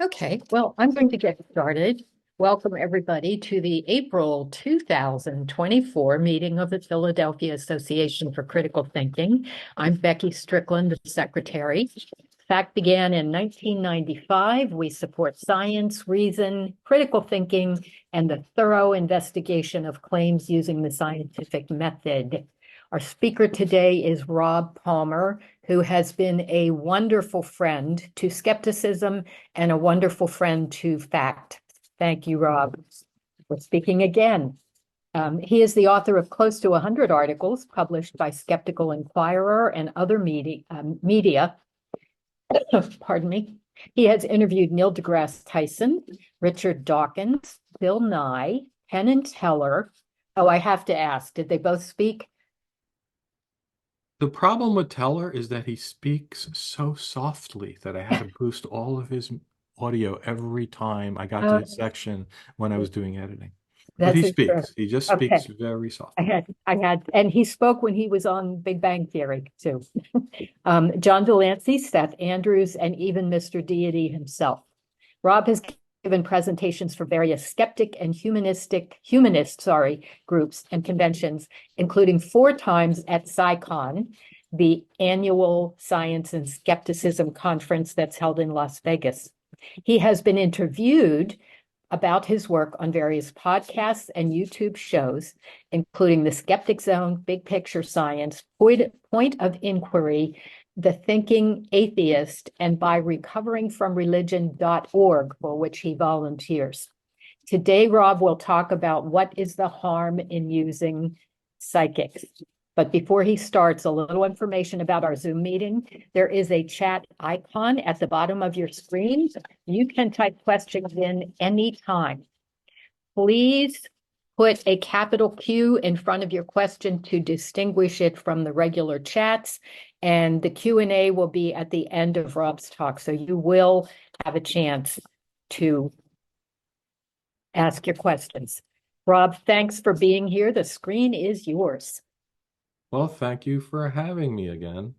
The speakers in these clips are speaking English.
Okay, well, I'm going to get started. Welcome, everybody, to the April 2024 meeting of the Philadelphia Association for Critical Thinking. I'm Becky Strickland, the secretary. FACT began in 1995. We support science, reason, critical thinking, and the thorough investigation of claims using the scientific method. Our speaker today is Rob Palmer, who has been a wonderful friend to skepticism and a wonderful friend to FACT. Thank you, Rob, for speaking again. He is the author of close to 100 articles published by Skeptical Inquirer and other media. Pardon me. He has interviewed Neil deGrasse Tyson, Richard Dawkins, Bill Nye, Penn Teller. Oh, I have to ask, did they both speak? The problem with Teller is that he speaks so softly that I had to boost all of his audio every time I got to his section when I was doing editing. But he That's interesting. speaks. He just Okay. speaks very I softly. had, I had, and he spoke when he was on Big Bang Theory too. John Delancey, Seth Andrews, and even Mr. Deity himself. Rob has given presentations for various skeptic and humanist groups and conventions, including 4 times at CSICon, the annual science and skepticism conference that's held in Las Vegas. He has been interviewed about his work on various podcasts and YouTube shows, including the Skeptic Zone, Big Picture Science, Point of Inquiry, the Thinking Atheist, and by recoveringfromreligion.org, for which he volunteers. Today, Rob will talk about what is the harm in using psychics. But before he starts, a little information about our Zoom meeting. There is a chat icon at the bottom of your screen. You can type questions in anytime. Please put a capital Q in front of your question to distinguish it from the regular chats. And the Q&A will be at the end of Rob's talk. So you will have a chance to ask your questions. Rob, thanks for being here. The screen is yours. Well, thank you for having me again.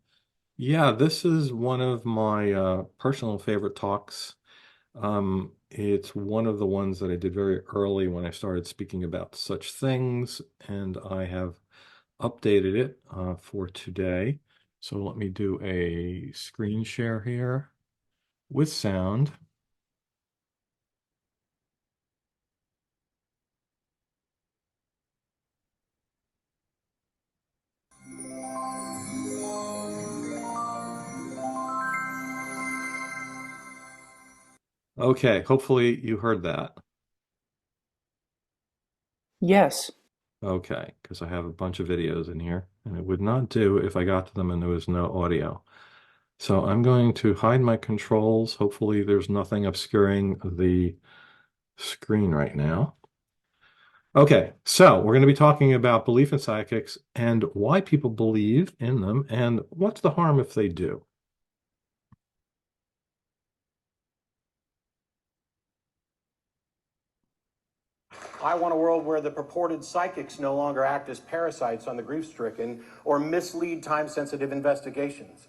Yeah, this is one of my personal favorite talks. It's one of the ones that I did very early when I started speaking about such things, and I have updated it for today. So let me do a screen share here with sound. Okay, hopefully you heard that. Yes. Okay, because I have a bunch of videos in here, and it would not do if I got to them and there was no audio. So I'm going to hide my controls. Hopefully there's nothing obscuring the screen right now. Okay, so we're going to be talking about belief in psychics and why people believe in them and what's the harm if they do. I want a world where the purported psychics no longer act as parasites on the grief-stricken or mislead time-sensitive investigations.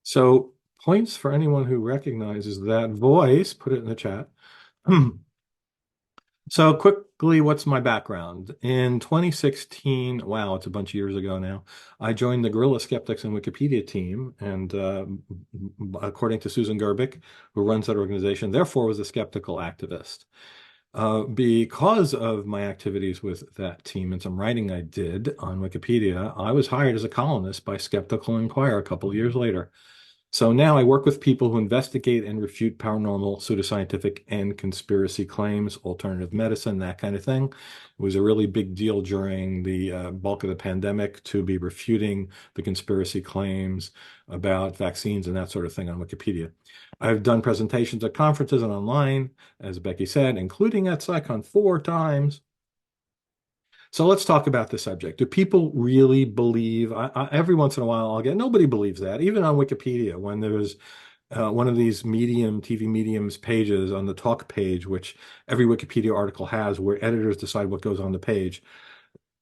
So points for anyone who recognizes that voice, put it in the chat. So quickly, what's my background? In 2016, wow, it's a bunch of years ago now, I joined the Guerrilla Skeptics and Wikipedia team, and according to Susan Gerbic, who runs that organization, therefore was a skeptical activist. Because of my activities with that team and some writing I did on Wikipedia, I was hired as a columnist by Skeptical Inquirer a couple of years later. So now I work with people who investigate and refute paranormal, pseudoscientific, and conspiracy claims, alternative medicine, that kind of thing. It was a really big deal during the bulk of the pandemic to be refuting the conspiracy claims about vaccines and that sort of thing on Wikipedia. I've done presentations at conferences and online, as Becky said, including at CSICon 4 times. So let's talk about the subject. Do people really believe? Every once in a while, I'll get nobody believes that. Even on Wikipedia, when there's one of these TV mediums pages on the talk page, which every Wikipedia article has, where editors decide what goes on the page.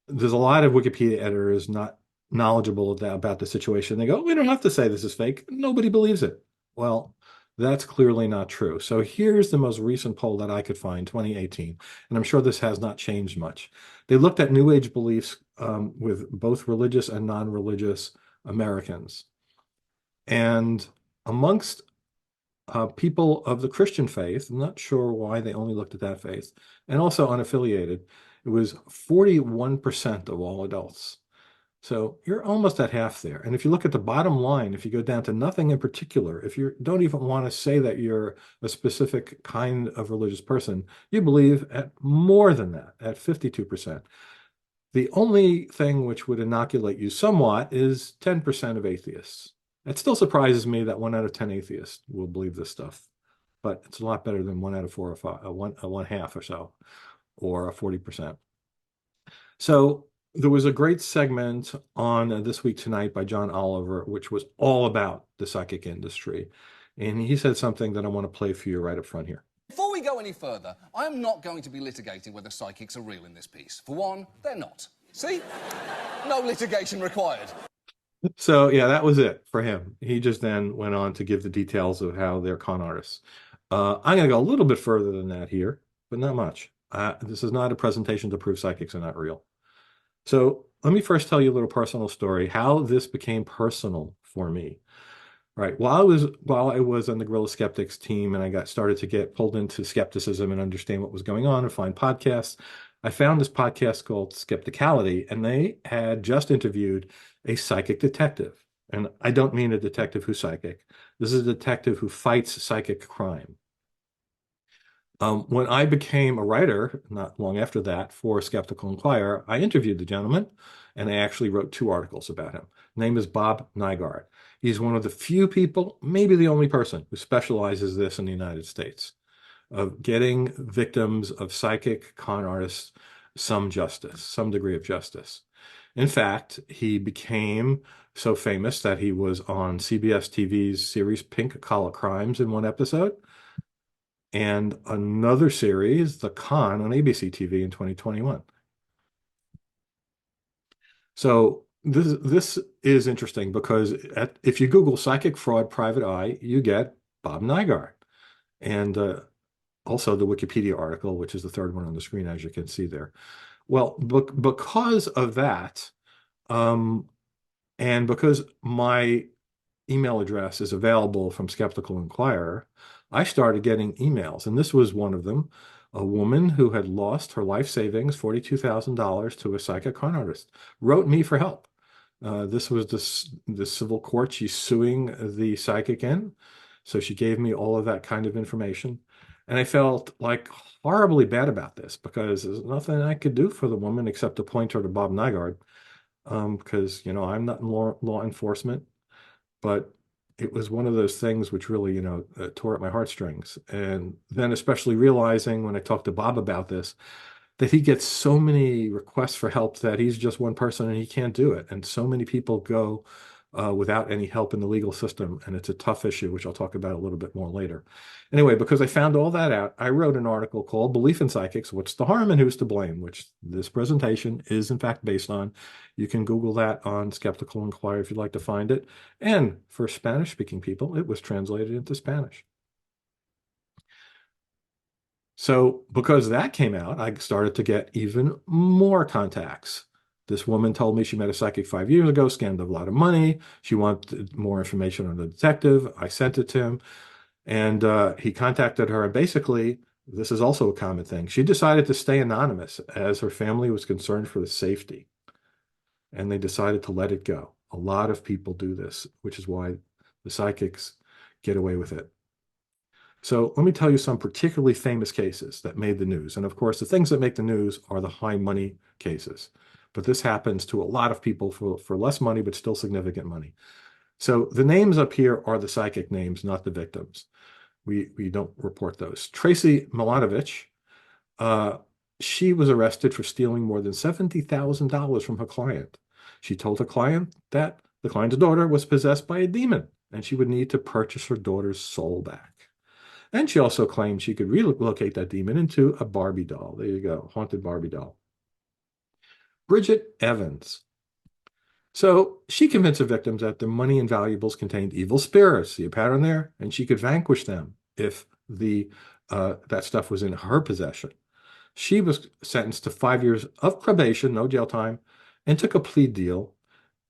There's a lot of Wikipedia editors not knowledgeable about the situation. They go, "We don't have to say this is fake. Nobody believes it." Well, That's clearly not true. So here's the most recent poll that I could find, 2018, and I'm sure this has not changed much. They looked at New Age beliefs with both religious and non-religious Americans. And amongst people of the Christian faith, I'm not sure why they only looked at that faith, and also unaffiliated, it was 41% of all adults. So you're almost at half there. And if you look at the bottom line, if you go down to nothing in particular, if you don't even want to say that you're a specific kind of religious person, you believe at more than that, at 52%. The only thing which would inoculate you somewhat is 10% of atheists. It still surprises me that 1 out of 10 atheists will believe this stuff, but it's a lot better than 1 out of 4 or 5, one half or so, or 40%. So there was a great segment on This Week Tonight by John Oliver, which was all about the psychic industry. And he said something that I want to play for you right up front here. Before we go any further, I am not going to be litigating whether psychics are real in this piece. For one, they're not. See? No litigation required. So yeah, that was it for him. He just then went on to give the details of how they're con artists. I'm going to go a little bit further than that here, but not much. This is not a presentation to prove psychics are not real. So let me first tell you a little personal story, how this became personal for me. Right. While I was on the Guerrilla Skeptics team and I started to get pulled into skepticism and understand what was going on and find podcasts, I found this podcast called Skepticality, and they had just interviewed a psychic detective. And I don't mean a detective who's psychic. This is a detective who fights psychic crime. When I became a writer, not long after that, for Skeptical Inquirer, I interviewed the gentleman, and I actually wrote 2 articles about him. His name is Bob Nygaard. He's one of the few people, maybe the only person, who specializes this in the United States, of getting victims of psychic con artists some justice, some degree of justice. In fact, he became so famous that he was on CBS TV's series Pink Collar Crimes in one episode, and another series, The Con, on ABC TV in 2021. So this is interesting because if you Google psychic fraud private eye, you get Bob Nygaard, and also the Wikipedia article, which is the third one on the screen, as you can see there. Well, because of that, and because my email address is available from Skeptical Inquirer, I started getting emails, and this was one of them. A woman who had lost her life savings, $42,000, to a psychic con artist, wrote me for help. This was the civil court she's suing the psychic in. So she gave me all of that kind of information. And I felt like horribly bad about this because there's nothing I could do for the woman except to point her to Bob Nygaard. Because, I'm not in law enforcement, but it was one of those things which really, tore at my heartstrings. And then especially realizing when I talked to Bob about this, that he gets so many requests for help that he's just one person and he can't do it. And so many people go without any help in the legal system. And it's a tough issue, which I'll talk about a little bit more later. Anyway, because I found all that out, I wrote an article called Belief in Psychics, What's the Harm and Who's to Blame, which this presentation is in fact based on. You can Google that on Skeptical Inquirer if you'd like to find it. And for Spanish-speaking people, it was translated into Spanish. So because that came out, I started to get even more contacts. This woman told me she met a psychic 5 years ago, scammed a lot of money. She wanted more information on the detective. I sent it to him, and he contacted her. And basically, this is also a common thing. She decided to stay anonymous as her family was concerned for the safety, and they decided to let it go. A lot of people do this, which is why the psychics get away with it. So let me tell you some particularly famous cases that made the news. And of course, the things that make the news are the high money cases. But this happens to a lot of people for less money, but still significant money. So the names up here are the psychic names, not the victims. We don't report those. Tracy Milanovich, she was arrested for stealing more than $70,000 from her client. She told her client that the client's daughter was possessed by a demon, and she would need to purchase her daughter's soul back. And she also claimed she could relocate that demon into a Barbie doll. There you go, haunted Barbie doll. Bridget Evans. So she convinced the victims that their money and valuables contained evil spirits. See a pattern there? And she could vanquish them if that stuff was in her possession. She was sentenced to 5 years of probation, no jail time, and took a plea deal.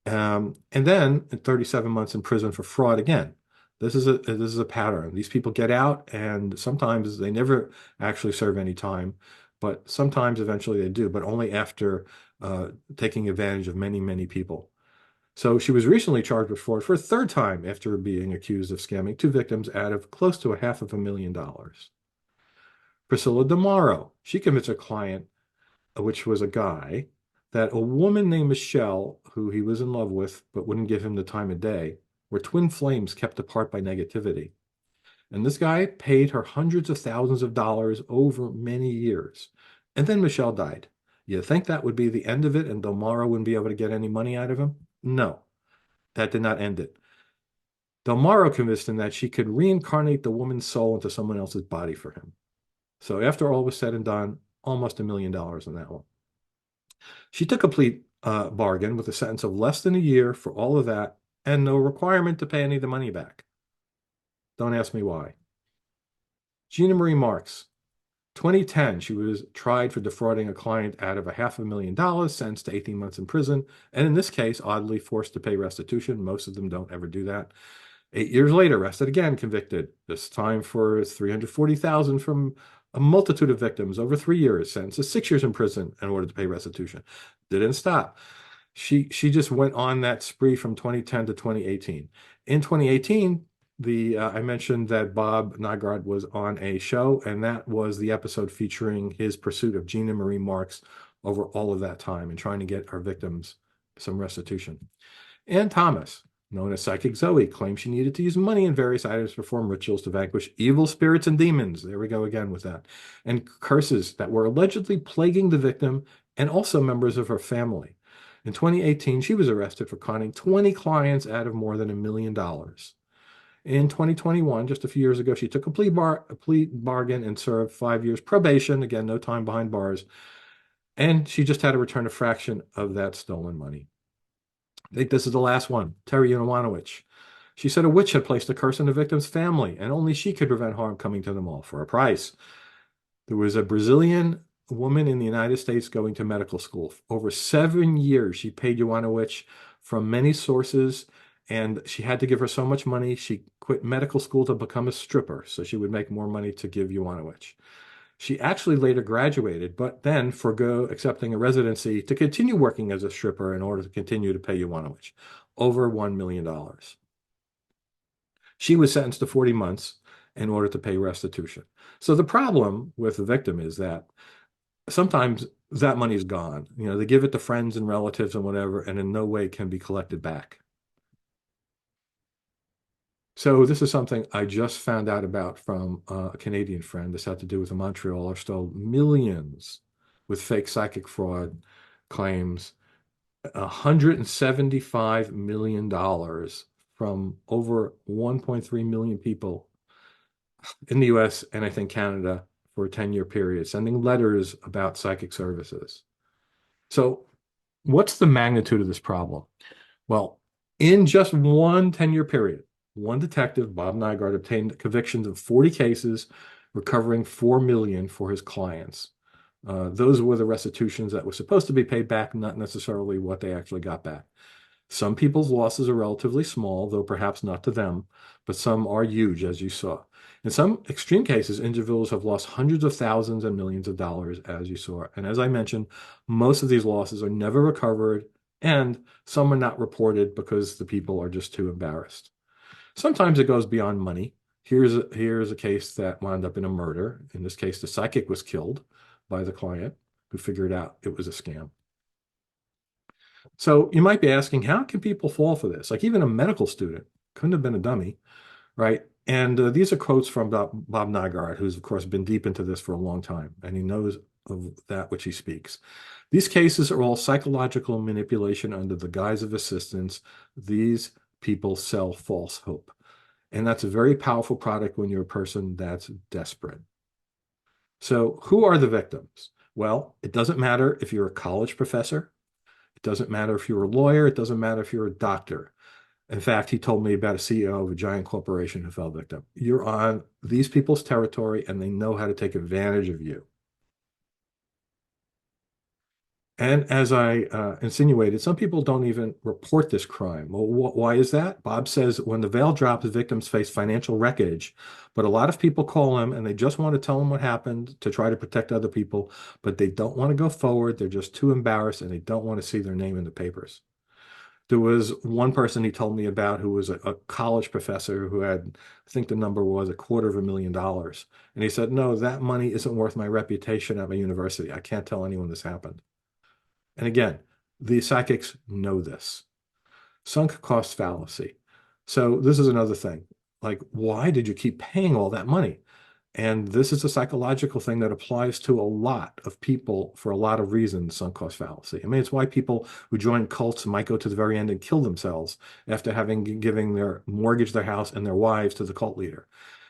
And then 37 months in prison for fraud again. This is a pattern. These people get out, and sometimes they never actually serve any time, but sometimes eventually they do, but only after taking advantage of many, many people. So she was recently charged with fraud for a third time after being accused of scamming two victims out of close to $500,000. Priscilla DeMauro, she convinced her client, which was a guy, that a woman named Michelle, who he was in love with but wouldn't give him the time of day, were twin flames kept apart by negativity. And this guy paid her hundreds of thousands of dollars over many years. And then Michelle died. You think that would be the end of it and DeMauro wouldn't be able to get any money out of him? No, that did not end it. DeMauro convinced him that she could reincarnate the woman's soul into someone else's body for him. So after all was said and done, almost $1 million on that one. She took a plea bargain with a sentence of less than a year for all of that and no requirement to pay any of the money back. Don't ask me why. Gina Marie Marks, 2010, she was tried for defrauding a client out of $500,000, sentenced to 18 months in prison, and in this case, oddly forced to pay restitution. Most of them don't ever do that. 8 years later, arrested again, convicted, this time for $340,000 from a multitude of victims over 3 years, sentenced to 6 years in prison in order to pay restitution. Didn't stop. She just went on that spree from 2010 to 2018. In 2018, I mentioned that Bob Nygaard was on a show, and that was the episode featuring his pursuit of Gina Marie Marks over all of that time and trying to get our victims some restitution. Ann Thomas, known as Psychic Zoe, claimed she needed to use money and various items to perform rituals to vanquish evil spirits and demons. There we go again with that. And curses that were allegedly plaguing the victim and also members of her family. In 2018, she was arrested for conning 20 clients out of more than $1 million. In 2021, just a few years ago, she took a plea bargain and served 5 years probation. Again, no time behind bars. And she just had to return a fraction of that stolen money. I think this is the last one. Terry Uwanowicz. She said a witch had placed a curse on the victim's family, and only she could prevent harm coming to them all for a price. There was a Brazilian woman in the United States going to medical school. Over 7 years, she paid Uwanowicz from many sources, and she had to give her so much money, she quit medical school to become a stripper, so she would make more money to give Uwanowicz. She actually later graduated, but then forgo accepting a residency to continue working as a stripper in order to continue to pay Uwanowicz over $1 million. She was sentenced to 40 months in order to pay restitution. So the problem with the victim is that sometimes that money is gone. You know, they give it to friends and relatives and whatever, and in no way can be collected back. So this is something I just found out about from a Canadian friend. This had to do with a Montrealer stole millions with fake psychic fraud claims, $175 million from over 1.3 million people in the US and I think Canada for a 10-year period, sending letters about psychic services. So what's the magnitude of this problem? Well, in just one 10-year period, one detective, Bob Nygaard, obtained convictions of 40 cases, recovering $4 million for his clients. Those were the restitutions that were supposed to be paid back, not necessarily what they actually got back. Some people's losses are relatively small, though perhaps not to them, but some are huge, as you saw. In some extreme cases, individuals have lost hundreds of thousands and millions of dollars, as you saw. And as I mentioned, most of these losses are never recovered, and some are not reported because the people are just too embarrassed. Sometimes it goes beyond money. Here's a case that wound up in a murder. In this case, the psychic was killed by the client who figured out it was a scam. So you might be asking, how can people fall for this? Like even a medical student couldn't have been a dummy, right? And these are quotes from Bob Nygaard, who's of course been deep into this for a long time, and he knows of that which he speaks. These cases are all psychological manipulation under the guise of assistance. These people sell false hope. And that's a very powerful product when you're a person that's desperate. So who are the victims? Well, it doesn't matter if you're a college professor. Doesn't matter if you're a lawyer. It doesn't matter if you're a doctor. In fact, he told me about a CEO of a giant corporation who fell victim. You're on these people's territory, and they know how to take advantage of you. And as I insinuated, some people don't even report this crime. Well, why is that? Bob says when the veil drops, victims face financial wreckage. But a lot of people call him and they just want to tell him what happened to try to protect other people, but they don't want to go forward. They're just too embarrassed and they don't want to see their name in the papers. There was one person he told me about who was a college professor who had, I think the number was $250,000. And he said, no, that money isn't worth my reputation at my university. I can't tell anyone this happened. And again, the psychics know this. Sunk cost fallacy. So this is another thing. Like, why did you keep paying all that money? And this is a psychological thing that applies to a lot of people for a lot of reasons, sunk cost fallacy. I mean, it's why people who join cults might go to the very end and kill themselves after having giving their mortgage, their house, and their wives to the cult leader,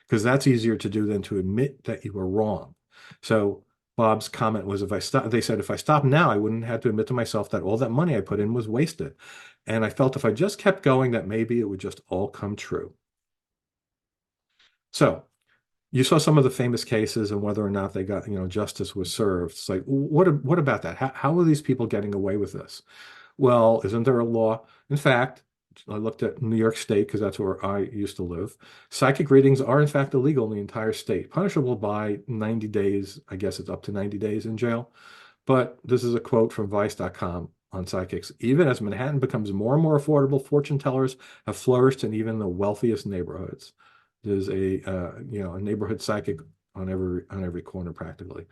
because that's easier to do than to admit that you were wrong. So Bob's comment was, they said, if I stopped now, I wouldn't have to admit to myself that all that money I put in was wasted. And I felt if I just kept going, that maybe it would just all come true. So you saw some of the famous cases and whether or not they got, justice was served. It's like, what about that? How are these people getting away with this? Well, isn't there a law? In fact, I looked at New York State because that's where I used to live. Psychic readings are in fact illegal in the entire state, punishable by 90 days. I guess it's up to 90 days in jail. But this is a quote from Vice.com on psychics. Even as Manhattan becomes more and more affordable, fortune tellers have flourished in even the wealthiest neighborhoods. There's a neighborhood psychic on every corner practically.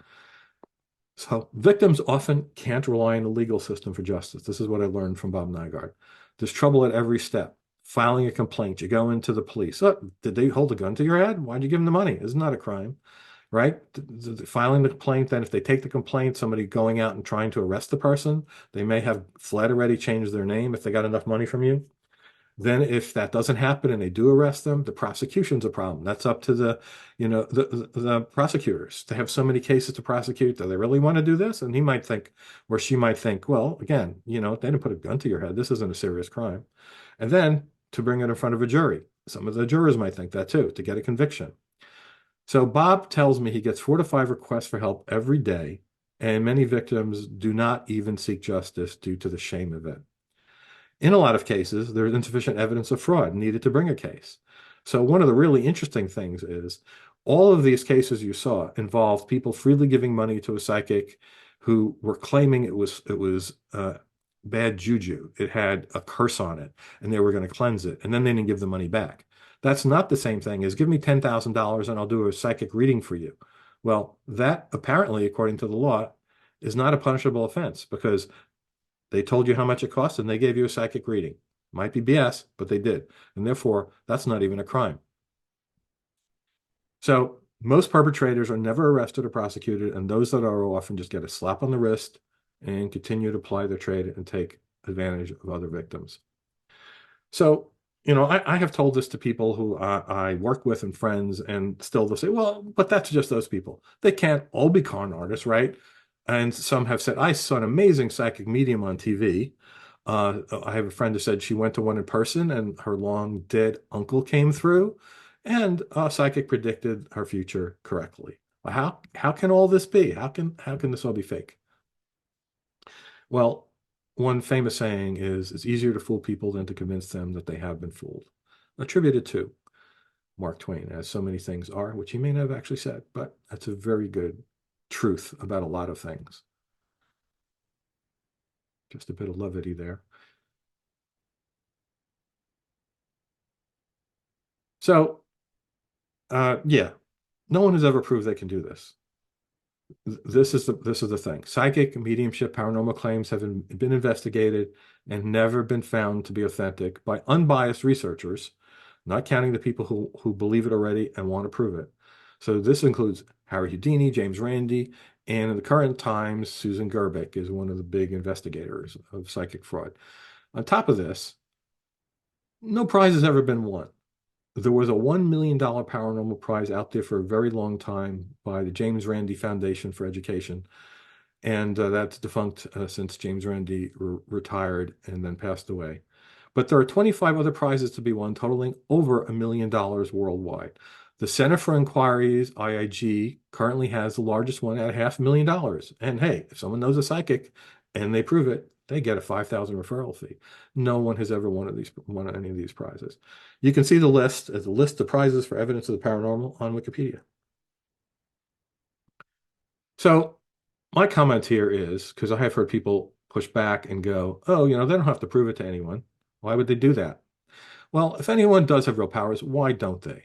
So victims often can't rely on the legal system for justice. This is what I learned from Bob Nygaard. There's trouble at every step. Filing a complaint, you go into the police. Oh, did they hold a gun to your head? Why'd you give them the money? It's not a crime, right? Filing the complaint, then if they take the complaint, somebody going out and trying to arrest the person, they may have fled already, changed their name if they got enough money from you. Then if that doesn't happen and they do arrest them, the prosecution's a problem. That's up to the prosecutors. They have so many cases to prosecute. Do they really want to do this? And he might think, or she might think, well, again, they didn't put a gun to your head. This isn't a serious crime. And then to bring it in front of a jury. Some of the jurors might think that too, to get a conviction. So Bob tells me he gets 4 to 5 requests for help every day, and many victims do not even seek justice due to the shame of it. In a lot of cases, there's insufficient evidence of fraud needed to bring a case. So one of the really interesting things is all of these cases you saw involved people freely giving money to a psychic who were claiming it was bad juju. It had a curse on it, and they were going to cleanse it, and then they didn't give the money back. That's not the same thing as give me $10,000 and I'll do a psychic reading for you. Well, that apparently, according to the law, is not a punishable offense because they told you how much it cost and they gave you a psychic reading. Might be BS, but they did. And therefore, that's not even a crime. So most perpetrators are never arrested or prosecuted, and those that are often just get a slap on the wrist and continue to ply their trade and take advantage of other victims. So, I have told this to people who I work with and friends, and still they'll say, well, but that's just those people. They can't all be con artists, right? And some have said, I saw an amazing psychic medium on TV. I have a friend who said she went to one in person and her long dead uncle came through and a psychic predicted her future correctly. Well, how can all this be? How can this all be fake? Well, one famous saying is, it's easier to fool people than to convince them that they have been fooled. Attributed to Mark Twain, as so many things are, which he may not have actually said, but that's a very good truth about a lot of things. Just a bit of levity there. So, yeah, no one has ever proved they can do this. This is the thing. Psychic, mediumship, paranormal claims have been investigated and never been found to be authentic by unbiased researchers, not counting the people who believe it already and want to prove it. So this includes Harry Houdini, James Randi, and in the current times, Susan Gerbic is one of the big investigators of psychic fraud. On top of this, no prize has ever been won. There was a $1 million paranormal prize out there for a very long time by the James Randi Foundation for Education. And that's defunct since James Randi retired and then passed away. But there are 25 other prizes to be won, totaling over $1 million worldwide. The Center for Inquiries, IIG, currently has the largest one at $500,000. And hey, if someone knows a psychic and they prove it, they get a $5,000 referral fee. No one has ever won any of these prizes. You can see the list as a list of prizes for evidence of the paranormal on Wikipedia. So my comment here is, because I have heard people push back and go, oh, they don't have to prove it to anyone. Why would they do that? Well, if anyone does have real powers, why don't they?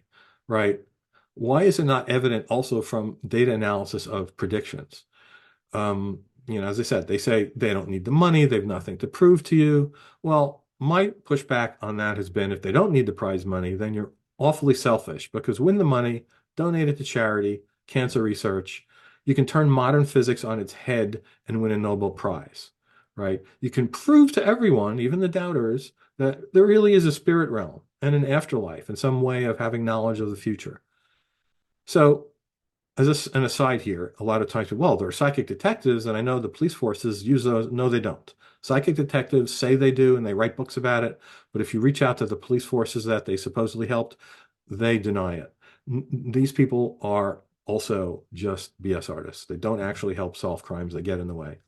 Right? Why is it not evident also from data analysis of predictions? As I said, they say they don't need the money, they've nothing to prove to you. Well, my pushback on that has been if they don't need the prize money, then you're awfully selfish because win the money, donate it to charity, cancer research. You can turn modern physics on its head and win a Nobel Prize, right? You can prove to everyone, even the doubters, that there really is a spirit realm and an afterlife and some way of having knowledge of the future. So, as an aside here, a lot of times, well, there are psychic detectives, and I know the police forces use those. No, they don't. Psychic detectives say they do, and they write books about it. But if you reach out to the police forces that they supposedly helped, they deny it. These people are also just BS artists. They don't actually help solve crimes. They get in the way.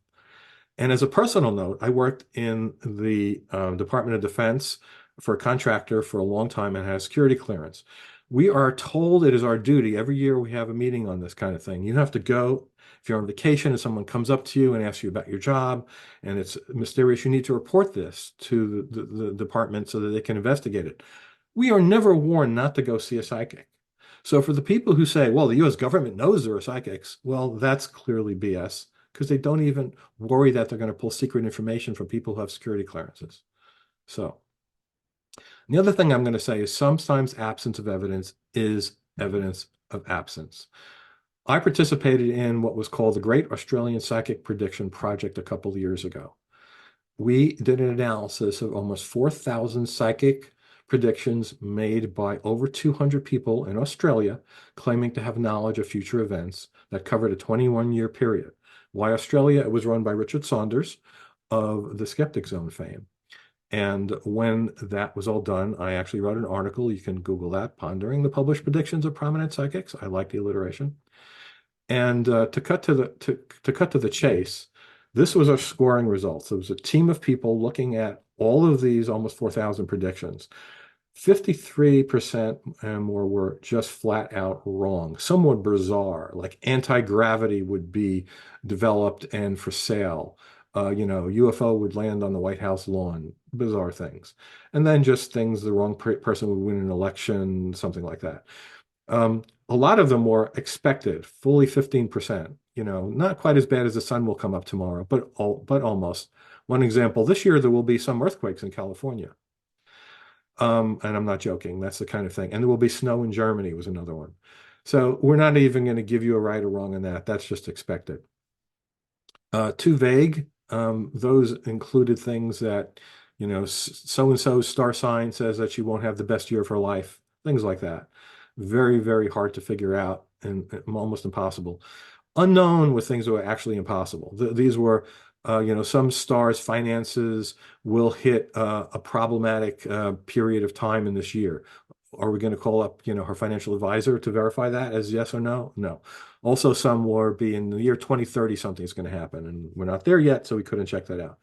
And as a personal note, I worked in the Department of Defense for a contractor for a long time and has security clearance. We are told it is our duty. Every year we have a meeting on this kind of thing. You have to go. If you're on vacation and someone comes up to you and asks you about your job and it's mysterious, you need to report this to the department so that they can investigate it. We are never warned not to go see a psychic. So for the people who say, well, the US government knows there are psychics, well, that's clearly BS because they don't even worry that they're going to pull secret information from people who have security clearances. So the other thing I'm going to say is sometimes absence of evidence is evidence of absence. I participated in what was called the Great Australian Psychic Prediction Project a couple of years ago. We did an analysis of almost 4,000 psychic predictions made by over 200 people in Australia claiming to have knowledge of future events that covered a 21-year period. Why Australia? It was run by Richard Saunders of the Skeptic Zone fame. And when that was all done, I actually wrote an article. You can Google that, Pondering the Published Predictions of Prominent Psychics. I like the alliteration. And to cut to the chase, this was our scoring results. It was a team of people looking at all of these almost 4,000 predictions. 53% and more were just flat out wrong, somewhat bizarre, like anti-gravity would be developed and for sale. UFO would land on the White House lawn, bizarre things. And then just things the wrong person would win an election, something like that. A lot of them were expected, fully 15%, not quite as bad as the sun will come up tomorrow, but almost. One example, this year there will be some earthquakes in California. And I'm not joking, that's the kind of thing. And there will be snow in Germany was another one. So we're not even going to give you a right or wrong on that. That's just expected. Too vague. Those included things that, so-and-so's star sign says that she won't have the best year of her life, things like that. Very, very hard to figure out and almost impossible. Unknown with things that were actually impossible. These were, some stars' finances will hit a problematic period of time in this year. Are we going to call up, her financial advisor to verify that as yes or no? No. Also, some will be in the year 2030, something's going to happen, and we're not there yet, so we couldn't check that out.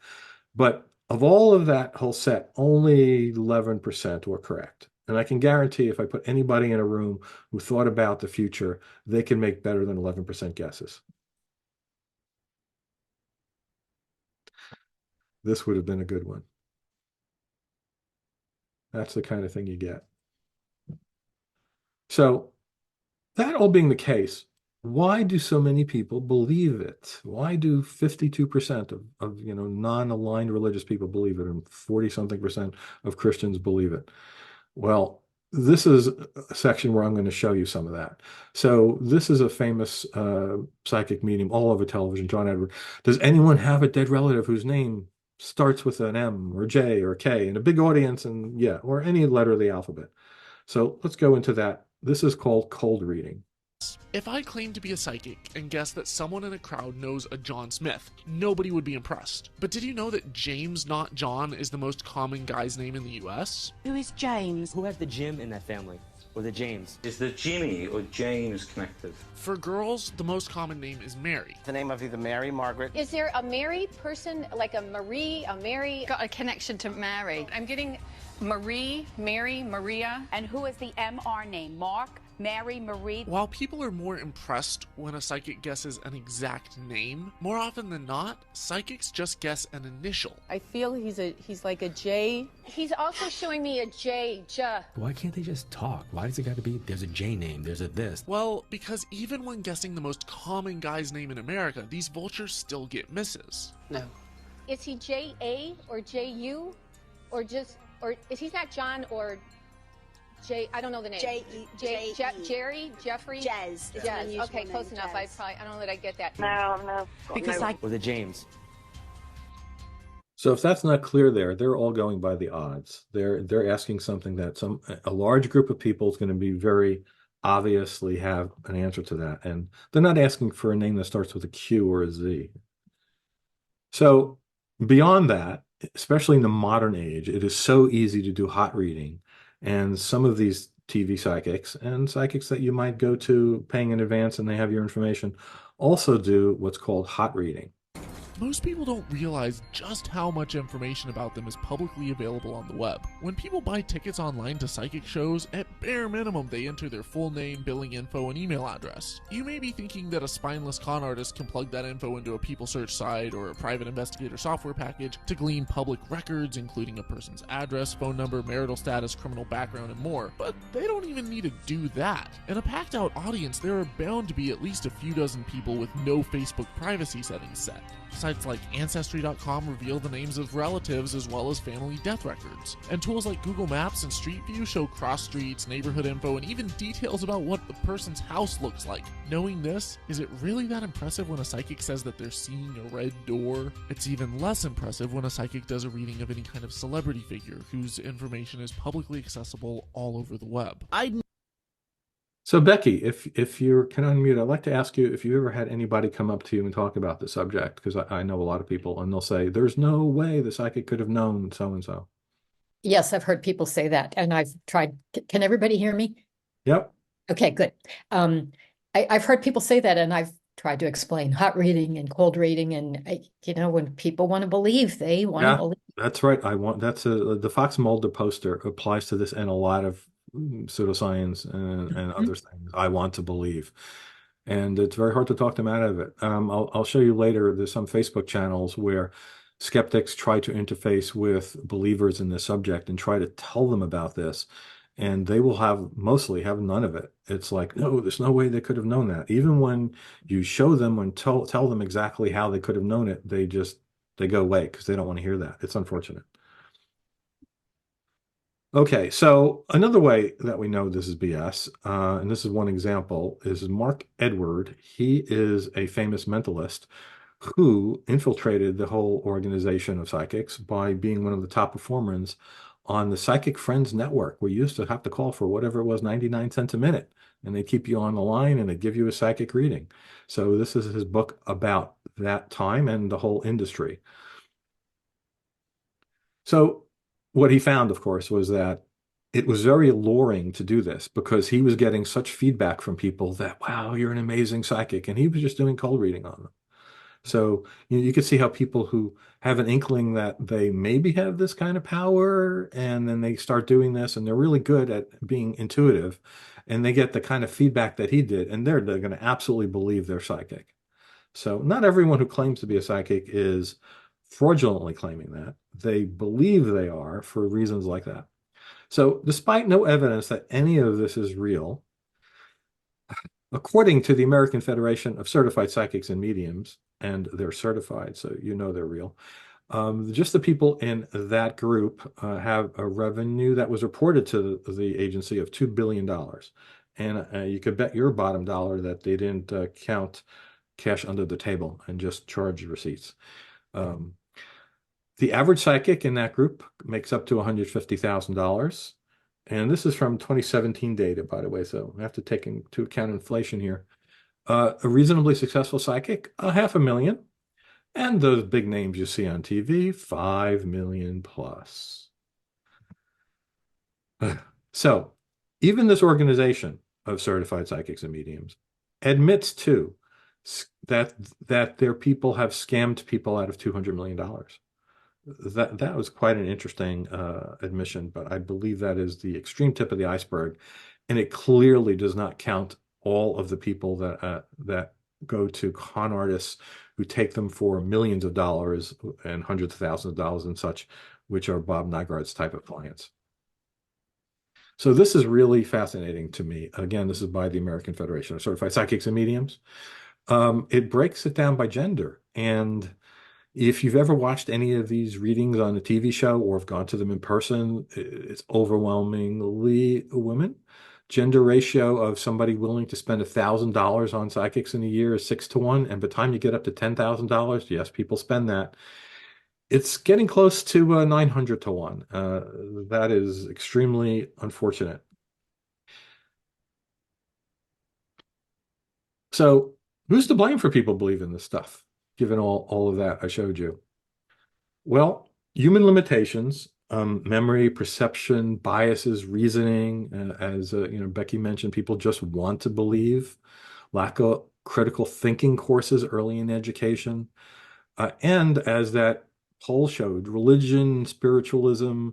But of all of that whole set, only 11% were correct. And I can guarantee if I put anybody in a room who thought about the future, they can make better than 11% guesses. This would have been a good one. That's the kind of thing you get. So that all being the case, why do so many people believe it? Why do 52% of non-aligned religious people believe it and 40-something% of Christians believe it? Well, this is a section where I'm going to show you some of that. So this is a famous psychic medium all over television, John Edward. Does anyone have a dead relative whose name starts with an M or J or K in a big audience and or any letter of the alphabet? So let's go into that. This is called cold reading. If I claimed to be a psychic and guessed that someone in a crowd knows a John Smith, nobody would be impressed. But did you know that James, not John, is the most common guy's name in the US? Who is James? Who has the Jim in that family? Or the James? Is the Jimmy or James connected? For girls, the most common name is Mary. The name of either Mary, Margaret. Is there a Mary person, like a Marie, a Mary? Got a connection to Mary. I'm getting Marie, Mary, Maria. And who is the MR name? Mark, Mary, Marie? While people are more impressed when a psychic guesses an exact name, more often than not, psychics just guess an initial. I feel he's like a J. He's also showing me a J, J. Why can't they just talk? Why does it got to be, there's a J name, there's a this? Well, because even when guessing the most common guy's name in America, these vultures still get misses. No. Is he J-A or J-U? Or is he not John or J, I don't know the name. Jerry, Jeffrey? Jez. Jez. Okay, close enough. I don't know that I get that. No. Because Or the James. So if that's not clear there, they're all going by the odds. They're asking something that a large group of people is going to be very obviously have an answer to that. And they're not asking for a name that starts with a Q or a Z. So beyond that, especially in the modern age, it is so easy to do hot reading. And some of these TV psychics and psychics that you might go to paying in advance and they have your information also do what's called hot reading. Most people don't realize just how much information about them is publicly available on the web. When people buy tickets online to psychic shows, at bare minimum they enter their full name, billing info, and email address. You may be thinking that a spineless con artist can plug that info into a people search site or a private investigator software package to glean public records, including a person's address, phone number, marital status, criminal background, and more. But they don't even need to do that. In a packed out audience, there are bound to be at least a few dozen people with no Facebook privacy settings set. Sites like Ancestry.com reveal the names of relatives as well as family death records. And tools like Google Maps and Street View show cross streets, neighborhood info, and even details about what the person's house looks like. Knowing this, is it really that impressive when a psychic says that they're seeing a red door? It's even less impressive when a psychic does a reading of any kind of celebrity figure whose information is publicly accessible all over the web. So Becky, if you can unmute, I'd like to ask you if you ever had anybody come up to you and talk about the subject, because I know a lot of people, and they'll say, there's no way the psychic could have known so-and-so. Yes, I've heard people say that, and I've tried. Can everybody hear me? Yep. Okay, good. I've heard people say that, and I've tried to explain hot reading and cold reading, and when people want to believe, they want to believe. That's right. The Fox Mulder poster applies to this and a lot of pseudoscience and other things. I want to believe, and it's very hard to talk them out of it. I'll show you later. There's some Facebook channels where skeptics try to interface with believers in this subject and try to tell them about this, and they will mostly have none of it. It's like, no, there's no way they could have known that. Even when you show them and tell them exactly how they could have known it, they go away because they don't want to hear that. It's unfortunate. Okay, so another way that we know this is BS, and this is one example, is Mark Edward. He is a famous mentalist who infiltrated the whole organization of psychics by being one of the top performers on the Psychic Friends Network. We used to have to call for whatever it was, 99 cents a minute, and they keep you on the line and they give you a psychic reading. So this is his book about that time and the whole industry. So what he found, of course, was that it was very alluring to do this because he was getting such feedback from people that, wow, you're an amazing psychic. And he was just doing cold reading on them. So you could see how people who have an inkling that they maybe have this kind of power, and then they start doing this, and they're really good at being intuitive, and they get the kind of feedback that he did, and they're going to absolutely believe they're psychic. So not everyone who claims to be a psychic is fraudulently claiming that. They believe they are for reasons like that. So despite no evidence that any of this is real, according to the American Federation of Certified Psychics and Mediums, and they're certified, so they're real, just the people in that group have a revenue that was reported to the agency of $2 billion. And you could bet your bottom dollar that they didn't count cash under the table and just charge receipts. The average psychic in that group makes up to $150,000. And this is from 2017 data, by the way, so I have to take into account inflation here. A reasonably successful psychic, 500,000. And those big names you see on TV, 5 million plus. So even this organization of certified psychics and mediums admits too that their people have scammed people out of $200 million. That was quite an interesting admission, but I believe that is the extreme tip of the iceberg, and it clearly does not count all of the people that go to con artists who take them for millions of dollars and hundreds of thousands of dollars and such, which are Bob Nygaard's type of clients. So this is really fascinating to me. Again, this is by the American Federation of Certified Psychics and Mediums. It breaks it down by gender. And if you've ever watched any of these readings on a TV show or have gone to them in person, it's overwhelmingly women. Gender ratio of somebody willing to spend $1,000 on psychics in a year is 6 to 1. And by the time you get up to $10,000, yes, people spend that. It's getting close to 900 to 1. That is extremely unfortunate. So who's to blame for people believing this stuff, given all of that I showed you? Well, human limitations, memory, perception, biases, reasoning, as Becky mentioned, people just want to believe, lack of critical thinking courses early in education, and as that poll showed, religion, spiritualism,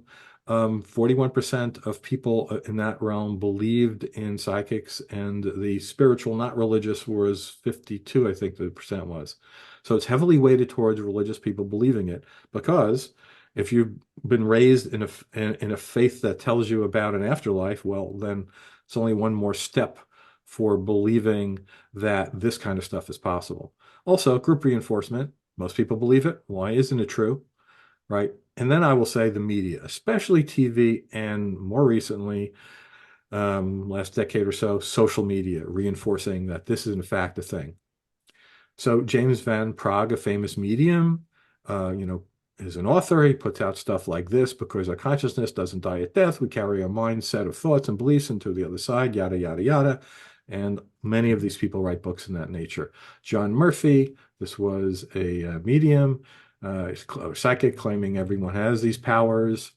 41% of people in that realm believed in psychics, and the spiritual, not religious, was 52, I think the percent was. So it's heavily weighted towards religious people believing it, because if you've been raised in a faith that tells you about an afterlife, well, then it's only one more step for believing that this kind of stuff is possible. Also, group reinforcement. Most people believe it. Why isn't it true? Right? And then I will say the media, especially TV, and more recently, last decade or so, social media, reinforcing that this is in fact a thing. So James Van Praagh, a famous medium, is an author. He puts out stuff like this: because our consciousness doesn't die at death, we carry our mindset of thoughts and beliefs into the other side, yada, yada, yada. And many of these people write books in that nature. John Murphy, this was a medium, a psychic, claiming everyone has these powers.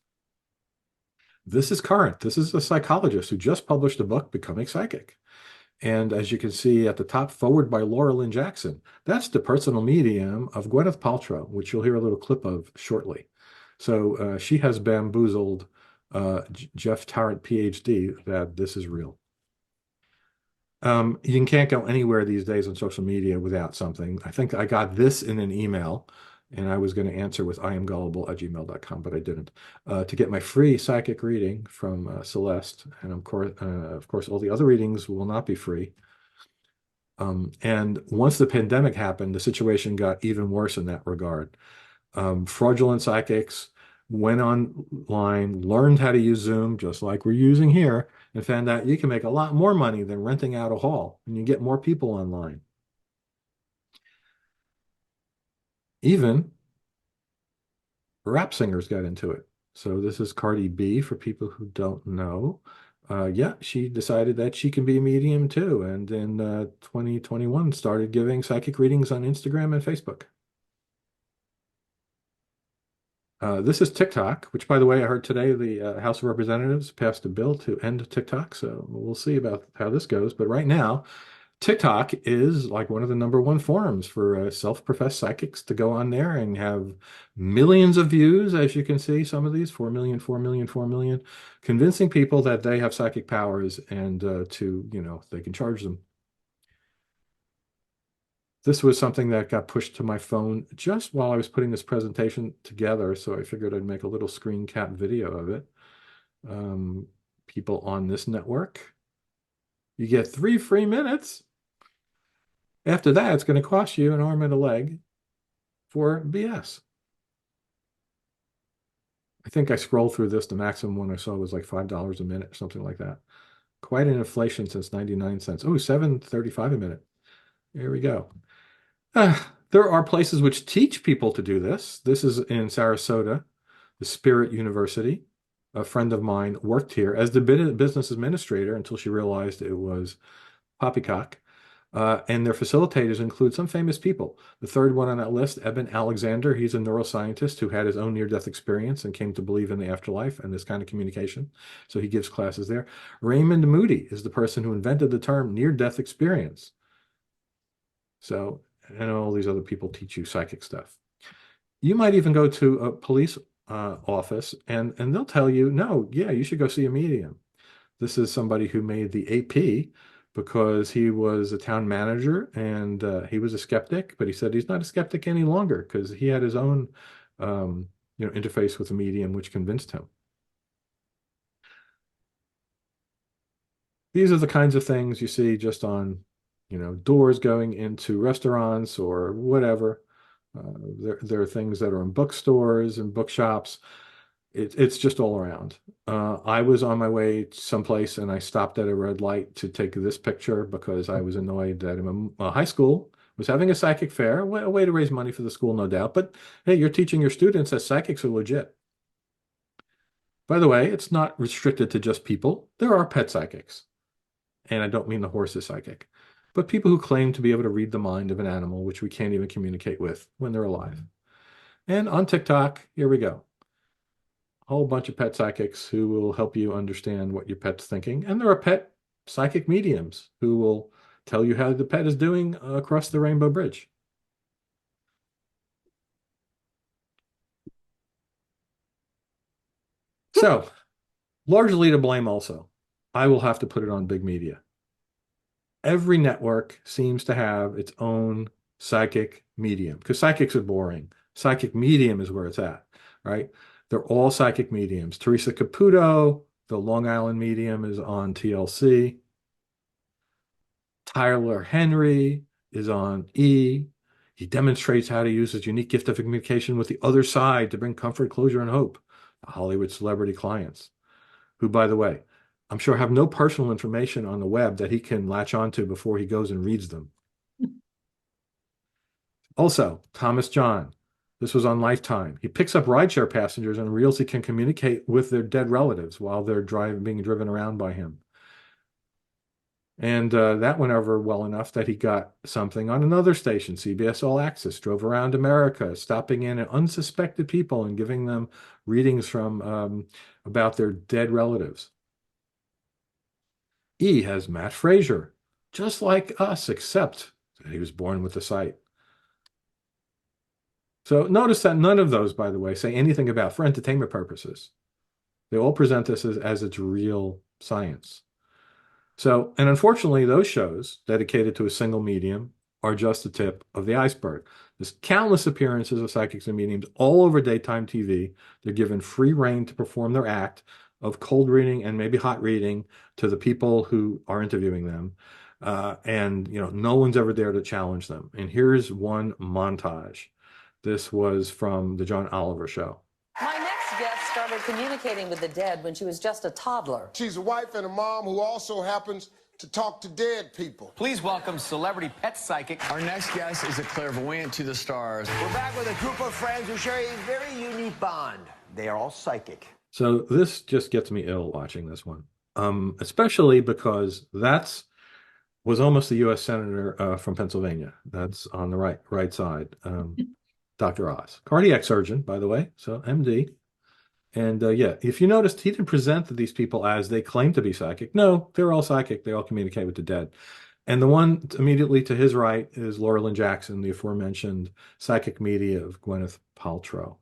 This is current. This is a psychologist who just published a book, Becoming Psychic. And as you can see at the top, forward by Laura Lynn Jackson, that's the personal medium of Gwyneth Paltrow, which you'll hear a little clip of shortly. So she has bamboozled Jeff Tarrant, PhD, that this is real. You can't go anywhere these days on social media without something. I think I got this in an email, and I was going to answer with iamgullible@gmail.com, but I didn't. To get my free psychic reading from Celeste, and of course, all the other readings will not be free. And once the pandemic happened, the situation got even worse in that regard. Fraudulent psychics went online, learned how to use Zoom, just like we're using here, and found out you can make a lot more money than renting out a hall, and you get more people online. Even rap singers got into it. So this is Cardi B, for people who don't know. Yeah, she decided that she can be a medium too, and in 2021 started giving psychic readings on Instagram and Facebook. This is TikTok, which, by the way, I heard today the House of Representatives passed a bill to end TikTok. So we'll see about how this goes. But right now, TikTok is like one of the #1 forums for self-professed psychics to go on there and have millions of views. As you can see, some of these, 4 million, 4 million, 4 million, convincing people that they have psychic powers and they can charge them. This was something that got pushed to my phone just while I was putting this presentation together, so I figured I'd make a little screen cap video of it. People on this network, you get 3 free minutes. After that, it's going to cost you an arm and a leg for BS. I think I scrolled through this. The maximum one I saw was like $5 a minute, something like that. Quite an inflation since 99 cents. Oh, $7.35 a minute. There we go. There are places which teach people to do this. This is in Sarasota, the Spirit University. A friend of mine worked here as the business administrator until she realized it was poppycock. And their facilitators include some famous people. The third one on that list, Eben Alexander, he's a neuroscientist who had his own near-death experience and came to believe in the afterlife and this kind of communication. So he gives classes there. Raymond Moody is the person who invented the term near-death experience. So, and all these other people teach you psychic stuff. You might even go to a police office and they'll tell you, no, yeah, you should go see a medium. This is somebody who made the AP because he was a town manager and he was a skeptic, but he said he's not a skeptic any longer because he had his own interface with a medium which convinced him. These are the kinds of things you see just on, doors going into restaurants or whatever. There are things that are in bookstores and bookshops. It's just all around. I was on my way someplace and I stopped at a red light to take this picture because I was annoyed that a high school was having a psychic fair, a way to raise money for the school, no doubt. But hey, you're teaching your students that psychics are legit. By the way, it's not restricted to just people. There are pet psychics. And I don't mean the horse is psychic, but people who claim to be able to read the mind of an animal, which we can't even communicate with when they're alive. And on TikTok, here we go. A whole bunch of pet psychics who will help you understand what your pet's thinking. And there are pet psychic mediums who will tell you how the pet is doing across the Rainbow Bridge. So, largely to blame also. I will have to put it on big media. Every network seems to have its own psychic medium because psychics are boring. Psychic medium is where it's at, right? They're all psychic mediums. Teresa Caputo, the Long Island medium, is on TLC. Tyler Henry is on E! He demonstrates how to use his unique gift of communication with the other side to bring comfort, closure, and hope to Hollywood celebrity clients, who, by the way, I'm sure have no personal information on the web that he can latch onto before he goes and reads them. Also, Thomas John. This was on Lifetime. He picks up rideshare passengers and reveals he can communicate with their dead relatives while they're being driven around by him. And that went over well enough that he got something on another station, CBS All Access, drove around America, stopping in at unsuspected people and giving them readings from about their dead relatives. E has Matt Frazier, just like us, except that he was born with the sight. So notice that none of those, by the way, say anything about for entertainment purposes. They all present this as its real science. So, and unfortunately, those shows dedicated to a single medium are just the tip of the iceberg. There's countless appearances of psychics and mediums all over daytime TV. They're given free rein to perform their act of cold reading and maybe hot reading to the people who are interviewing them. And no one's ever there to challenge them. And here's one montage. This was from the John Oliver show. My next guest started communicating with the dead when she was just a toddler. She's a wife and a mom who also happens to talk to dead people. Please welcome celebrity pet psychic. Our next guest is a clairvoyant to the stars. We're back with a group of friends who share a very unique bond. They are all psychic. So this just gets me ill watching this one, especially because was almost the U.S. Senator from Pennsylvania. That's on the right side. Dr. Oz, cardiac surgeon, by the way, so MD. And yeah, if you noticed, he didn't present these people as they claim to be psychic. No, they're all psychic. They all communicate with the dead. And the one immediately to his right is Laura Lynn Jackson, the aforementioned psychic media of Gwyneth Paltrow.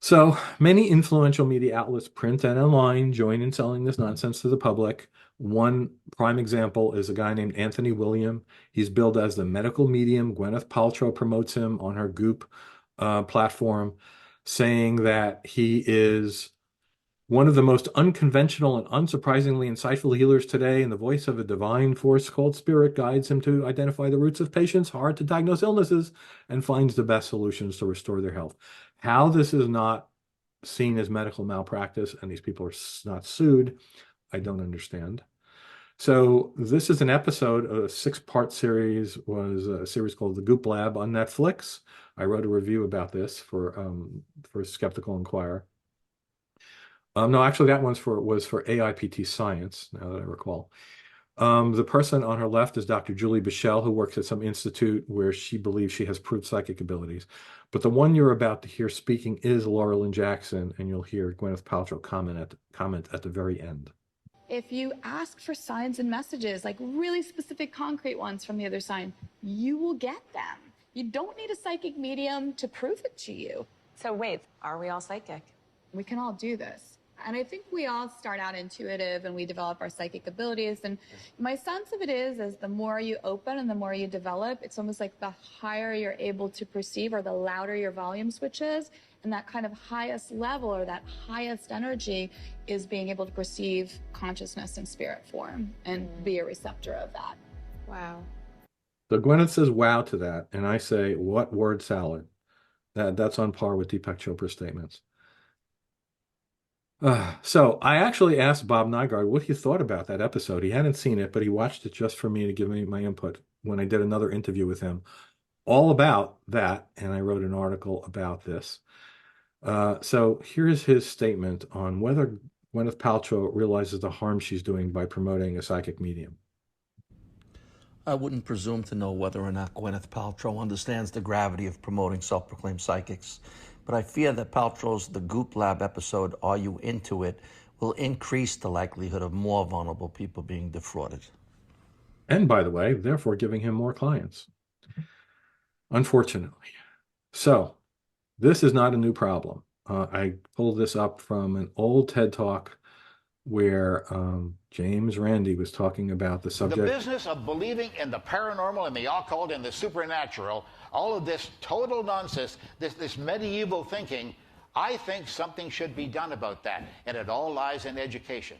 So many influential media outlets, print and online, join in selling this nonsense to the public. One prime example is a guy named Anthony William. He's billed as the medical medium. Gwyneth Paltrow promotes him on her Goop platform, saying that he is one of the most unconventional and unsurprisingly insightful healers today, and the voice of a divine force called spirit guides him to identify the roots of patients' hard to diagnose illnesses and finds the best solutions to restore their health. How this is not seen as medical malpractice and these people are not sued, I don't understand. So this is an episode of a 6-part series, was a series called The Goop Lab on Netflix. I wrote a review about this for Skeptical Inquirer. No, actually that was for AIPT Science, now that I recall. The person on her left is Dr. Julie Bichelle, who works at some institute where she believes she has proved psychic abilities. But the one you're about to hear speaking is Laura Lynn Jackson, and you'll hear Gwyneth Paltrow comment at the very end. If you ask for signs and messages, like really specific, concrete ones from the other side, you will get them. You don't need a psychic medium to prove it to you. So wait, are we all psychic? We can all do this. And I think we all start out intuitive and we develop our psychic abilities. And my sense of it is the more you open and the more you develop, it's almost like the higher you're able to perceive or the louder your volume switch is. And that kind of highest level or that highest energy is being able to perceive consciousness in spirit form and be a receptor of that. Wow. So Gwyneth says wow to that. And I say, what word salad? That's on par with Deepak Chopra's statements. So I actually asked Bob Nygaard what he thought about that episode. He hadn't seen it, but he watched it just for me to give me my input when I did another interview with him all about that. And I wrote an article about this. So here's his statement on whether Gwyneth Paltrow realizes the harm she's doing by promoting a psychic medium. I wouldn't presume to know whether or not Gwyneth Paltrow understands the gravity of promoting self-proclaimed psychics, but I fear that Paltrow's The Goop Lab episode, Are You Into It?, will increase the likelihood of more vulnerable people being defrauded. And by the way, therefore giving him more clients. Unfortunately. So this is not a new problem. I pulled this up from an old TED Talk where James Randi was talking about the subject. The business of believing in the paranormal and the occult and the supernatural, all of this total nonsense, this medieval thinking, I think something should be done about that, and it all lies in education.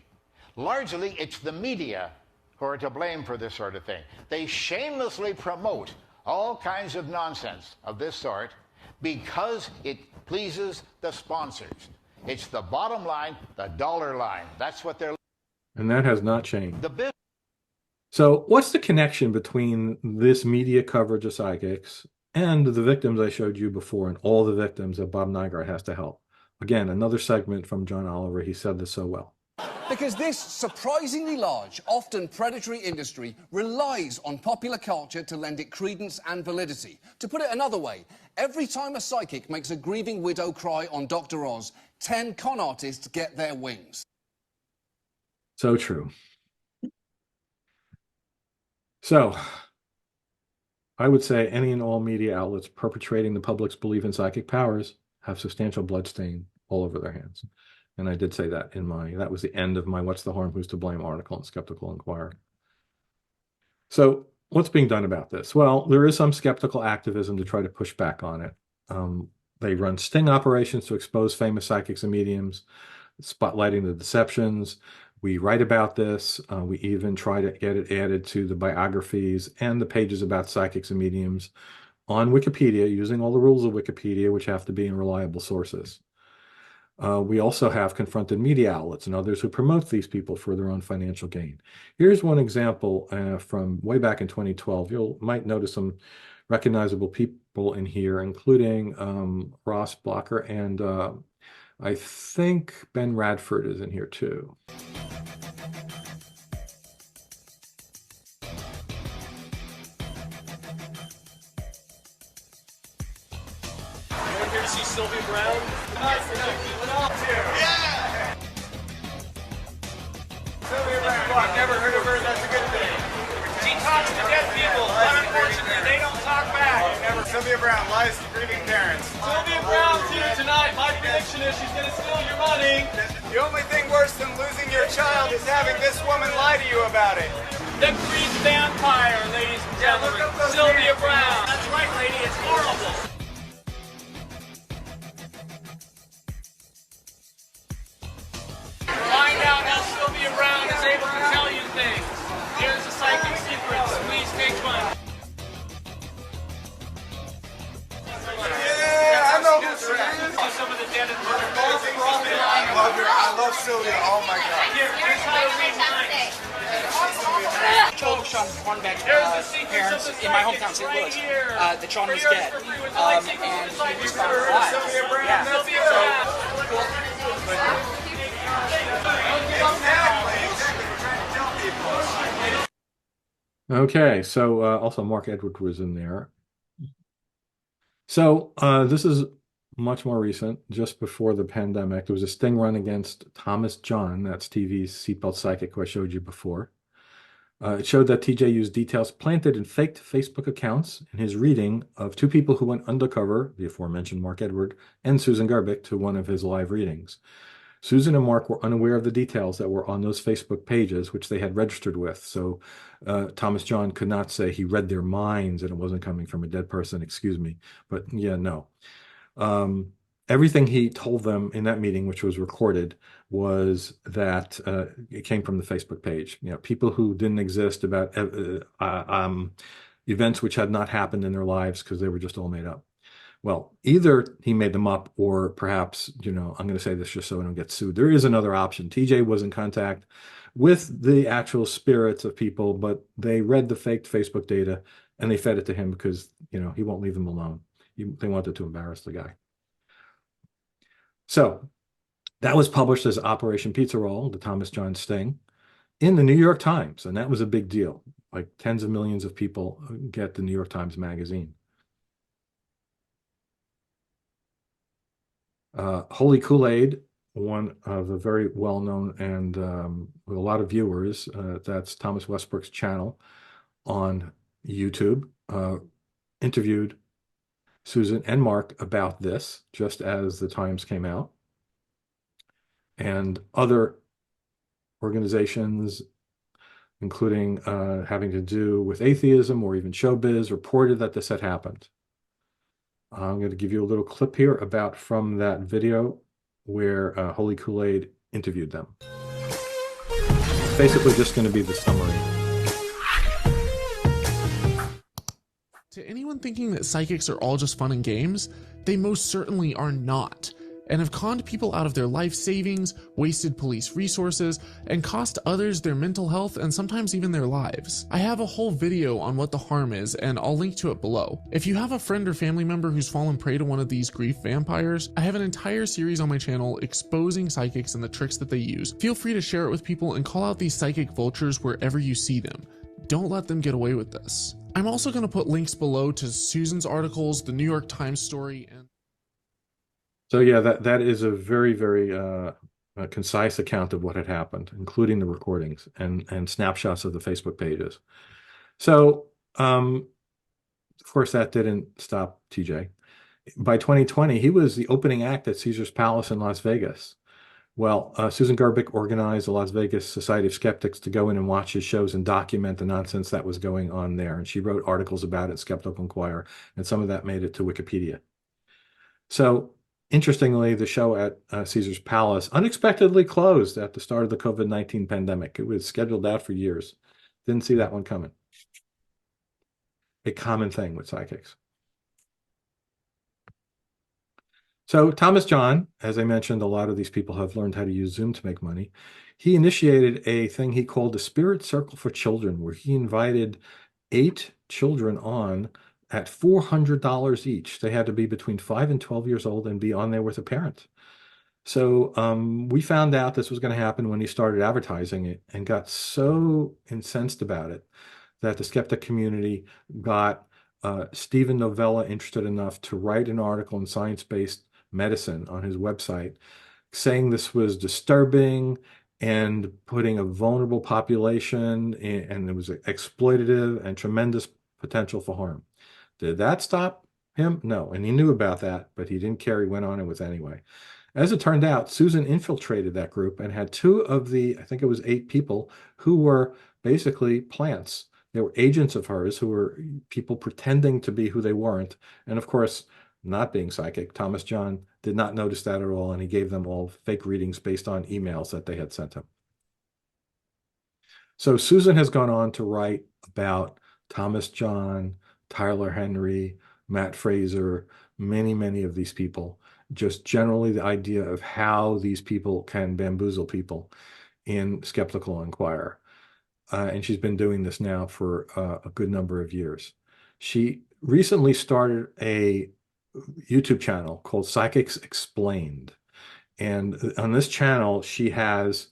Largely, it's the media who are to blame for this sort of thing. They shamelessly promote all kinds of nonsense of this sort because it pleases the sponsors. It's the bottom line, the dollar line. That's what they're... And that has not changed. So what's the connection between this media coverage of psychics and the victims I showed you before and all the victims that Bob Nygaard has to help? Again, another segment from John Oliver. He said this so well. Because this surprisingly large, often predatory industry relies on popular culture to lend it credence and validity. To put it another way, every time a psychic makes a grieving widow cry on Dr. Oz, 10 con artists get their wings. So true. So I would say any and all media outlets perpetrating the public's belief in psychic powers have substantial bloodstain all over their hands. And I did say that that was the end of my What's the Harm, Who's to Blame article in Skeptical Inquirer. So what's being done about this? Well, there is some skeptical activism to try to push back on it. They run sting operations to expose famous psychics and mediums, spotlighting the deceptions. We write about this. We even try to get it added to the biographies and the pages about psychics and mediums on Wikipedia, using all the rules of Wikipedia, which have to be in reliable sources. We also have confronted media outlets and others who promote these people for their own financial gain. Here's one example from way back in 2012. You might notice some recognizable people in here, including Ross Blocker, and I think Ben Radford is in here too. Anyone here to see Sylvia Brown? Yeah! Sylvia Brown. I've never heard of her. That's a good thing. She talks to dead people, but unfortunately they don't talk back. Sylvia Brown lies to grieving parents. Sylvia Brown's here tonight. My prediction is she's going to steal your money. The only thing worse than losing your child is having this woman lie to you about it. The Greek vampire, ladies and gentlemen. Sylvia Brown. That's right, lady. It's horrible. Find out how Sylvia Brown is able to tell you things. Here's the psychic secrets. Please take one. Yeah, I know who she is. Some of the dead and I love Sylvia. Oh my God. Here's how to read minds. Told Sean Hornbeck's parents in my hometown, St. Louis, that Sean was dead. And he was found alive. Yeah. Okay, so also Mark Edward was in there. So this is much more recent, just before the pandemic. There was a sting run against Thomas John, that's TV's Seatbelt Psychic, who I showed you before. It showed that TJ used details planted in faked Facebook accounts in his reading of two people who went undercover, the aforementioned Mark Edward and Susan Garbick, to one of his live readings. Susan and Mark were unaware of the details that were on those Facebook pages, which they had registered with. So Thomas John could not say he read their minds and it wasn't coming from a dead person, excuse me. But yeah, no. Everything he told them in that meeting, which was recorded, was that it came from the Facebook page. You know, people who didn't exist, about events which had not happened in their lives because they were just all made up. Well, either he made them up, or perhaps, I'm going to say this just so I don't get sued. There is another option. TJ was in contact with the actual spirits of people, but they read the faked Facebook data and they fed it to him because, he won't leave them alone. They wanted to embarrass the guy. So that was published as Operation Pizza Roll, the Thomas John sting, in the New York Times. And that was a big deal. Like tens of millions of people get the New York Times magazine. Holy Kool-Aid, one of a very well-known and with a lot of viewers, that's Thomas Westbrook's channel on YouTube, interviewed Susan and Mark about this just as the Times came out. And other organizations, including having to do with atheism or even showbiz, reported that this had happened. I'm going to give you a little clip here from that video where Holy Kool-Aid interviewed them. It's basically just going to be the summary. To anyone thinking that psychics are all just fun and games, they most certainly are not, and have conned people out of their life savings, wasted police resources, and cost others their mental health and sometimes even their lives. I have a whole video on what the harm is, and I'll link to it below. If you have a friend or family member who's fallen prey to one of these grief vampires, I have an entire series on my channel exposing psychics and the tricks that they use. Feel free to share it with people and call out these psychic vultures wherever you see them. Don't let them get away with this. I'm also going to put links below to Susan's articles, the New York Times story, and so yeah, that is a very, very concise account of what had happened, including the recordings and snapshots of the Facebook pages. So, of course, that didn't stop TJ. By 2020, he was the opening act at Caesar's Palace in Las Vegas. Well, Susan Garbick organized the Las Vegas Society of Skeptics to go in and watch his shows and document the nonsense that was going on there. And she wrote articles about it in Skeptical Inquirer, and some of that made it to Wikipedia. So, interestingly, the show at Caesar's Palace unexpectedly closed at the start of the COVID-19 pandemic. It was scheduled out for years. Didn't see that one coming. A common thing with psychics. So Thomas John, as I mentioned, a lot of these people have learned how to use Zoom to make money. He initiated a thing he called the Spirit Circle for Children, where he invited 8 children on at $400 each. They had to be between 5 and 12 years old and be on there with a parent. So we found out this was going to happen when he started advertising it and got so incensed about it that the skeptic community got Stephen Novella interested enough to write an article in Science-Based Medicine on his website saying this was disturbing and putting a vulnerable population and it was exploitative and tremendous potential for harm. Did that stop him? No. And he knew about that, but he didn't care. He went on it with anyway. As it turned out, Susan infiltrated that group and had 2 of the, I think it was 8 people, who were basically plants. They were agents of hers who were people pretending to be who they weren't. And of course, not being psychic, Thomas John did not notice that at all, and he gave them all fake readings based on emails that they had sent him. So Susan has gone on to write about Thomas John, Tyler Henry, Matt Fraser, many, many of these people, just generally the idea of how these people can bamboozle people in Skeptical Inquirer. And she's been doing this now for a good number of years. She recently started a YouTube channel called Psychics Explained. And on this channel, she has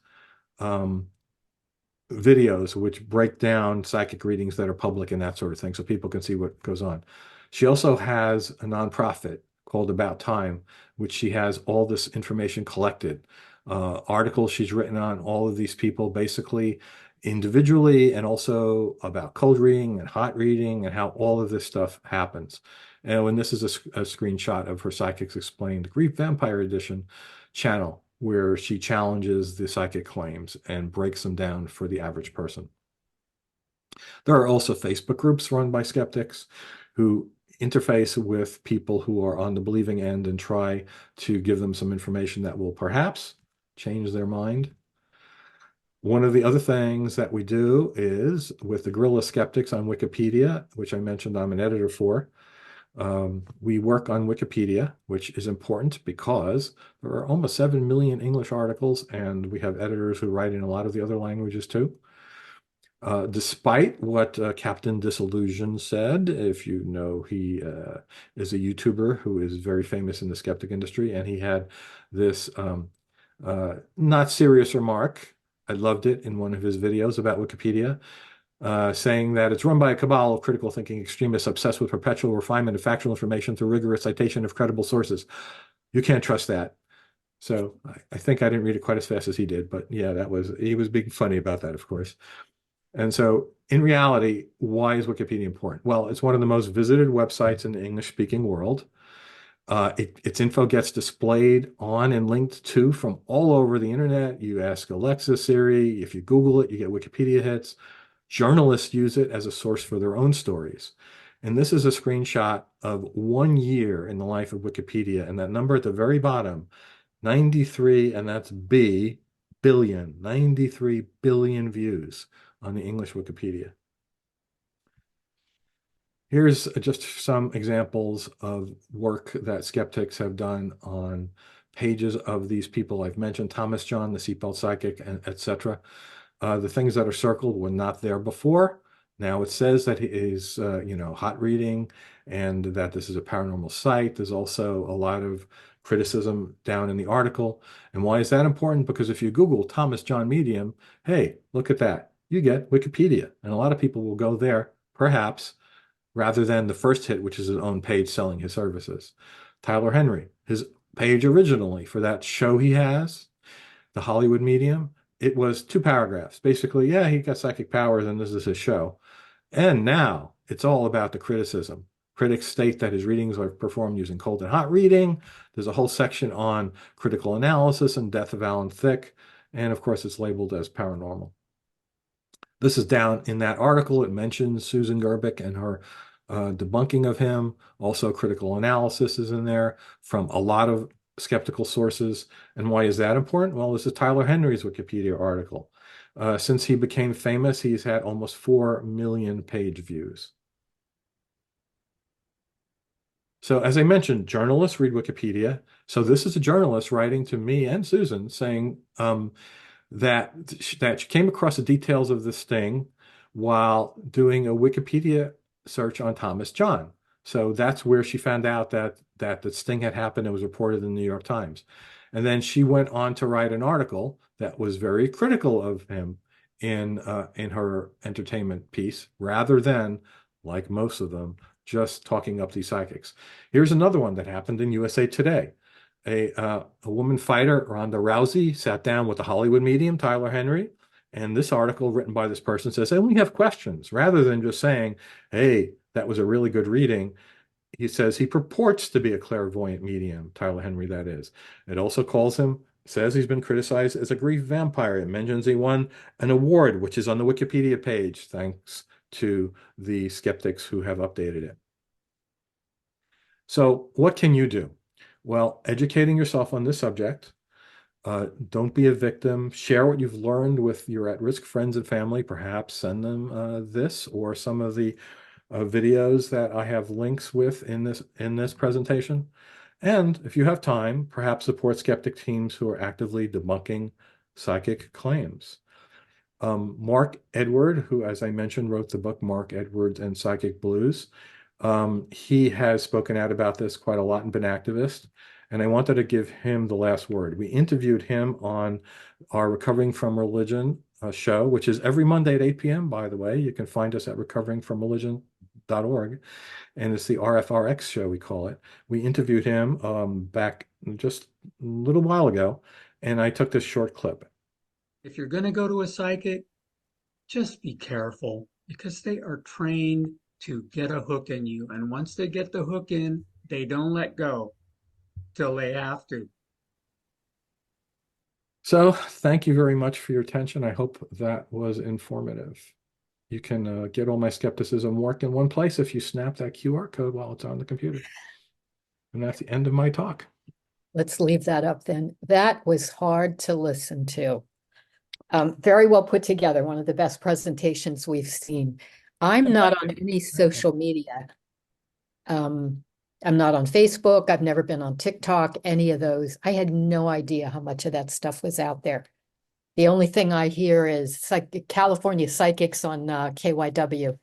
videos which break down psychic readings that are public and that sort of thing, so people can see what goes on. She also has a nonprofit called About Time, which she has all this information collected. Articles she's written on all of these people, basically individually, and also about cold reading and hot reading and how all of this stuff happens. And this is a screenshot of her Psychics Explained Grief Vampire Edition channel, where she challenges the psychic claims and breaks them down for the average person. There are also Facebook groups run by skeptics who interface with people who are on the believing end and try to give them some information that will perhaps change their mind. One of the other things that we do is with the Guerrilla Skeptics on Wikipedia, which I mentioned I'm an editor for. We work on Wikipedia, which is important because there are almost 7 million English articles, and we have editors who write in a lot of the other languages too. Despite what Captain Disillusion said, if you know, he is a YouTuber who is very famous in the skeptic industry, and he had this not serious remark. I loved it in one of his videos about Wikipedia, saying that it's run by a cabal of critical thinking extremists obsessed with perpetual refinement of factual information through rigorous citation of credible sources. You can't trust that. So I think I didn't read it quite as fast as he did, but yeah, he was being funny about that, of course. And so in reality, why is Wikipedia important? Well, it's one of the most visited websites in the English-speaking world. Its info gets displayed on and linked to from all over the internet. You ask Alexa, Siri, if you Google it, you get Wikipedia hits. Journalists use it as a source for their own stories. And this is a screenshot of 1 year in the life of Wikipedia. And that number at the very bottom, 93, and that's billion, 93 billion views on the English Wikipedia. Here's just some examples of work that skeptics have done on pages of these people I've mentioned: Thomas John, the Seatbelt Psychic, etc. The things that are circled were not there before. Now it says that he is, hot reading, and that this is a paranormal site. There's also a lot of criticism down in the article. And why is that important? Because if you Google Thomas John Medium, hey, look at that. You get Wikipedia. And a lot of people will go there, perhaps, rather than the first hit, which is his own page selling his services. Tyler Henry, his page originally for that show he has, The Hollywood Medium, it was 2 paragraphs. Basically, yeah, he got psychic powers and this is his show. And now it's all about the criticism. Critics state that his readings are performed using cold and hot reading. There's a whole section on critical analysis and death of Alan Thicke. And of course, it's labeled as paranormal. This is down in that article. It mentions Susan Gerbic and her debunking of him. Also, critical analysis is in there from a lot of skeptical sources. And why is that important? Well, this is Tyler Henry's Wikipedia article. Since he became famous, he's had almost 4 million page views. So as I mentioned, journalists read Wikipedia. So this is a journalist writing to me and Susan saying that she came across the details of this sting while doing a Wikipedia search on Thomas John. So that's where she found out that the sting had happened and was reported in the New York Times. And then she went on to write an article that was very critical of him in her entertainment piece, rather than, like most of them, just talking up these psychics. Here's another one that happened in USA Today. A woman fighter, Ronda Rousey, sat down with the Hollywood medium, Tyler Henry, and this article written by this person says, hey, we have questions. Rather than just saying, hey, that was a really good reading, he says he purports to be a clairvoyant medium, Tyler Henry, that is. It also calls him, says he's been criticized as a grief vampire. It mentions he won an award, which is on the Wikipedia page, thanks to the skeptics who have updated it. So what can you do? Well, educating yourself on this subject. Don't be a victim. Share what you've learned with your at-risk friends and family. Perhaps send them this or some of the videos that I have links with in this presentation. And if you have time, perhaps support skeptic teams who are actively debunking psychic claims. Mark Edward, who, as I mentioned, wrote the book Mark Edwards and Psychic Blues. He has spoken out about this quite a lot and been activist. And I wanted to give him the last word. We interviewed him on our Recovering from Religion show, which is every Monday at 8 p.m., by the way. You can find us at recoveringfromreligion.org. And it's the RFRX show, we call it. We interviewed him back just a little while ago, and I took this short clip. If you're going to go to a psychic, just be careful because they are trained to get a hook in you. And once they get the hook in, they don't let go till they have to. So thank you very much for your attention. I hope that was informative. You can get all my skepticism work in one place if you snap that QR code while it's on the computer. And that's the end of my talk. Let's leave that up then. That was hard to listen to. Very well put together. One of the best presentations we've seen. I'm not on any social media. I'm not on Facebook. I've never been on TikTok, any of those. I had no idea how much of that stuff was out there. The only thing I hear is California psychics on KYW.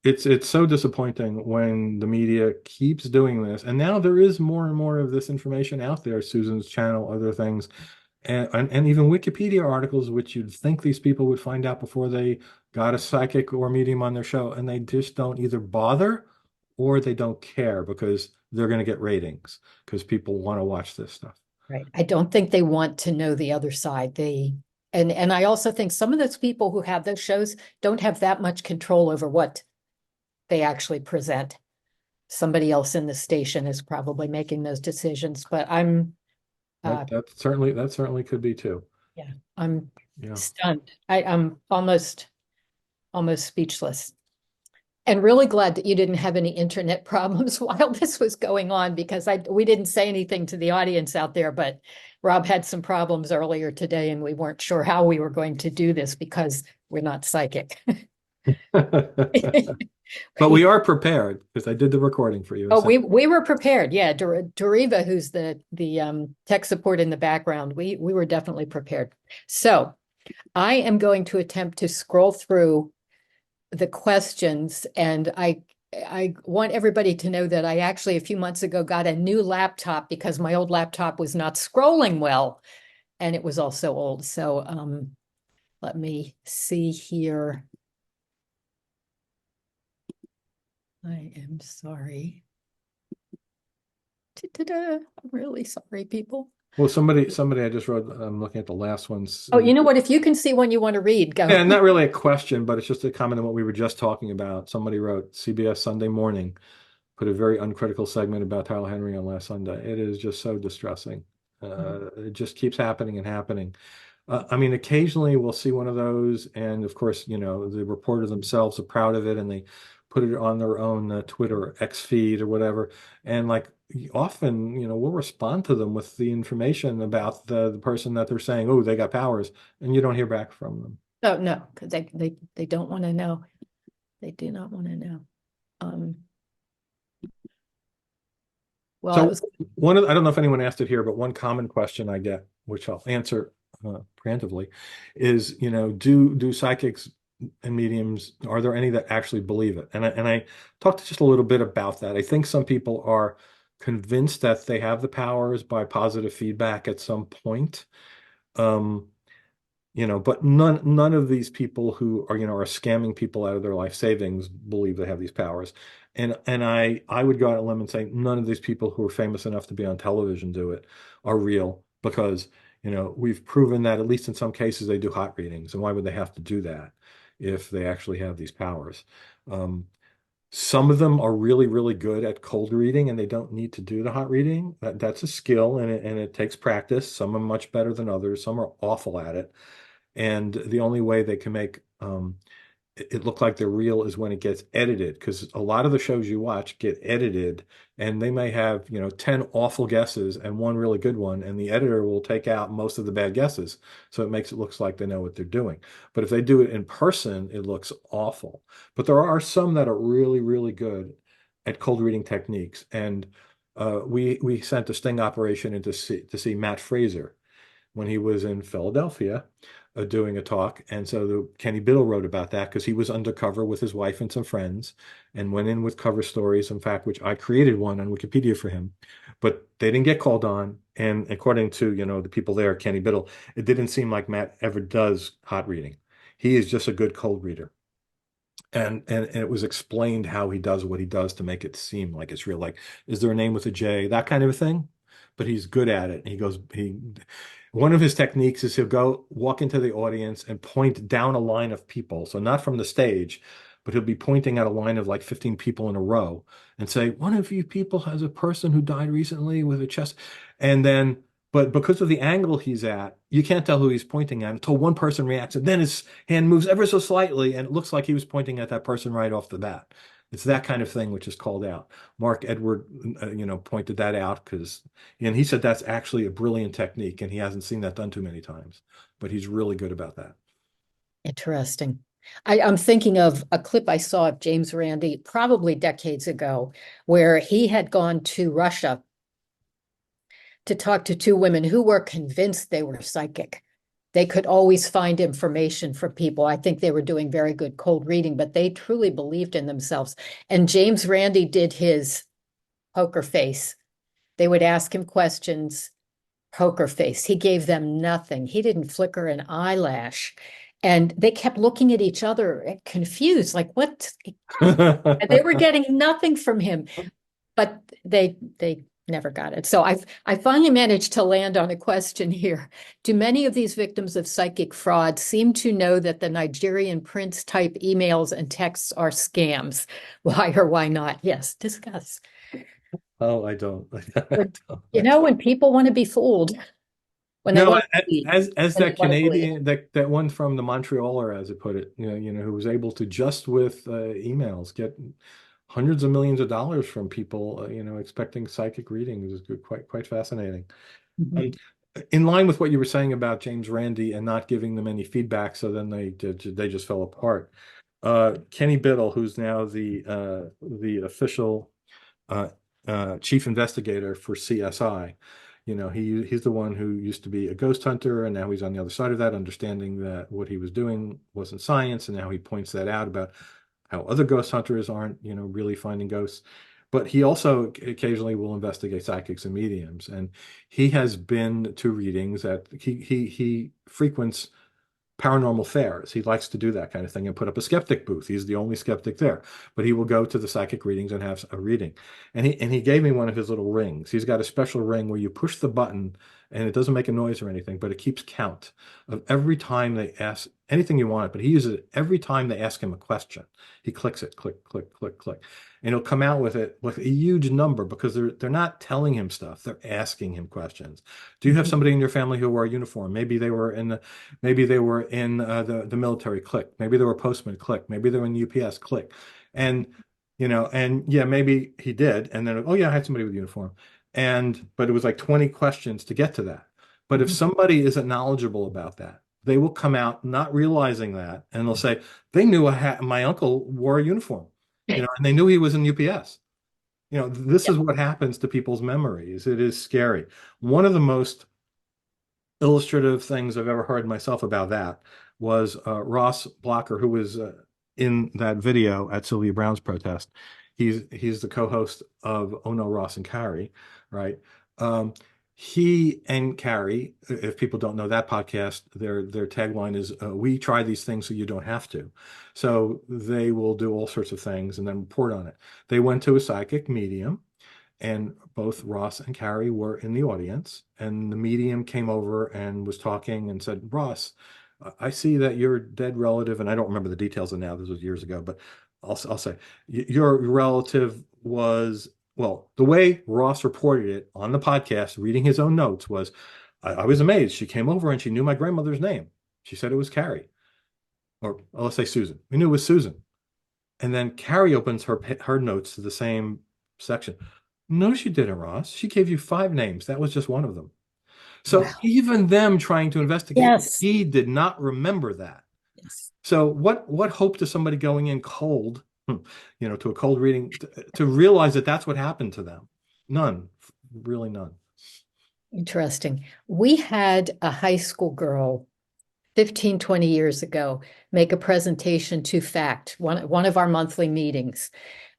It's so disappointing when the media keeps doing this. And now there is more and more of this information out there, Susan's channel, other things, and even Wikipedia articles, which you'd think these people would find out before they got a psychic or medium on their show. And they just don't either bother or they don't care because they're going to get ratings because people want to watch this stuff. Right. I don't think they want to know the other side. And I also think some of those people who have those shows don't have that much control over what they actually present. Somebody else in the station is probably making those decisions, but I'm that certainly could be too. Yeah, I'm stunned. I'm almost speechless. And really glad that you didn't have any internet problems while this was going on, because we didn't say anything to the audience out there, but Rob had some problems earlier today and we weren't sure how we were going to do this because we're not psychic. But we are prepared because I did the recording for you. Oh, we were prepared. Yeah. Deriva, who's the tech support in the background, we were definitely prepared. So I am going to attempt to scroll through the questions, and I want everybody to know that I actually a few months ago got a new laptop because my old laptop was not scrolling well and it was also old. So let me see here. I am sorry. I'm really sorry, people. Well, somebody I just wrote, I'm looking at the last ones. Oh, you know what? If you can see one you want to read, go. Yeah, not really a question, but it's just a comment on what we were just talking about. Somebody wrote, CBS Sunday Morning put a very uncritical segment about Tyler Henry on last Sunday. It is just so distressing. It just keeps happening and happening. I mean, occasionally we'll see one of those, and of course, the reporters themselves are proud of it, and they put it on their own Twitter X feed or whatever. And like often, we'll respond to them with the information about the person that they're saying, oh, they got powers, and you don't hear back from them. Oh, no, because they don't want to know. They do not want to know. So I don't know if anyone asked it here, but one common question I get, which I'll answer preemptively, is, do psychics and mediums, are there any that actually believe it? And I talked just a little bit about that. I think some people are convinced that they have the powers by positive feedback at some point. But none of these people who are scamming people out of their life savings believe they have these powers. And I would go out on a limb and say none of these people who are famous enough to be on television do it are real, because we've proven that at least in some cases they do hot readings. And why would they have to do that if they actually have these powers? Some of them are really, really good at cold reading and they don't need to do the hot reading. That's a skill and it takes practice. Some are much better than others. Some are awful at it. And the only way they can make it look like they're real is when it gets edited, because a lot of the shows you watch get edited and they may have 10 awful guesses and one really good one, and the editor will take out most of the bad guesses, so it makes it look like they know what they're doing. But if they do it in person, it looks awful. But there are some that are really, really good at cold reading techniques, and we sent a sting operation in to see Matt Fraser when he was in Philadelphia. doing a talk. And so Kenny Biddle wrote about that because he was undercover with his wife and some friends and went in with cover stories, in fact, which I created one on Wikipedia for him. But they didn't get called on. And according to, the people there, Kenny Biddle, it didn't seem like Matt ever does hot reading. He is just a good cold reader. And it was explained how he does what he does to make it seem like it's real. Like, is there a name with a J? That kind of a thing. But he's good at it. One of his techniques is he'll go walk into the audience and point down a line of people. So not from the stage, but he'll be pointing at a line of like 15 people in a row and say, one of you people has a person who died recently with a chest. But because of the angle he's at, you can't tell who he's pointing at until one person reacts. And then his hand moves ever so slightly, and it looks like he was pointing at that person right off the bat. It's that kind of thing which is called out. Mark Edward, pointed that out and he said that's actually a brilliant technique, and he hasn't seen that done too many times. But he's really good about that. Interesting. I'm thinking of a clip I saw of James Randi probably decades ago, where he had gone to Russia to talk to two women who were convinced they were psychic. They could always find information from people. I think they were doing very good cold reading, but they truly believed in themselves. And James Randi did his poker face. They would ask him questions, poker face. He gave them nothing. He didn't flicker an eyelash. And they kept looking at each other confused, like, what? And they were getting nothing from him, but they never got it. So I finally managed to land on a question here. Do many of these victims of psychic fraud seem to know that the Nigerian prince type emails and texts are scams? Why or why not? Yes, discuss. Oh, I don't. When people want to be fooled. As that Canadian, that one from the Montrealer, as it put it, who was able to just with emails get hundreds of millions of dollars from people, expecting psychic readings is quite fascinating. Mm-hmm. In line with what you were saying about James Randi and not giving them any feedback, so then they just fell apart. Kenny Biddle, who's now the official chief investigator for CSI, he's the one who used to be a ghost hunter, and now he's on the other side of that, understanding that what he was doing wasn't science, and now he points that out about how other ghost hunters aren't, really finding ghosts. But he also occasionally will investigate psychics and mediums. And he has been to readings that he frequents paranormal fairs. He likes to do that kind of thing and put up a skeptic booth. He's the only skeptic there. But he will go to the psychic readings and have a reading. And he gave me one of his little rings. He's got a special ring where you push the button and it doesn't make a noise or anything, but it keeps count of every time they ask anything you want, but he uses it every time they ask him a question. He clicks it, click, click, click, click. And he'll come out with it with a huge number because they're not telling him stuff. They're asking him questions. Do you have somebody in your family who wore a uniform? Maybe they were in the military, click. Maybe they were a postman, click. Maybe they were in UPS, click. And maybe he did. And then, oh yeah, I had somebody with a uniform. But it was like 20 questions to get to that. But if somebody isn't knowledgeable about that, they will come out not realizing that, and they'll say, they knew my uncle wore a uniform, and they knew he was in UPS. This is what happens to people's memories. It is scary. One of the most illustrative things I've ever heard myself about that was Ross Blocker, who was in that video at Sylvia Brown's protest. He's the co-host of Oh No, Ross and Carrie, right? He and Carrie, if people don't know that podcast, their tagline is, we try these things so you don't have to. So they will do all sorts of things and then report on it. They went to a psychic medium, and both Ross and Carrie were in the audience, and the medium came over and was talking and said, Ross, I see that your dead relative, and I don't remember the details of now, this was years ago, but I'll say your relative was, well, the way Ross reported it on the podcast, reading his own notes, was, I was amazed. She came over and she knew my grandmother's name. She said it was Carrie, or let's say Susan. We knew it was Susan. And then Carrie opens her notes to the same section. No, she didn't, Ross. She gave you 5 names. That was just one of them. So even them trying to investigate, he did not remember that. Yes. So what hope does somebody going in cold, to a cold reading, to realize that that's what happened to them? None, really none. Interesting. We had a high school girl 15, 20 years ago, make a presentation to FACT, one of our monthly meetings.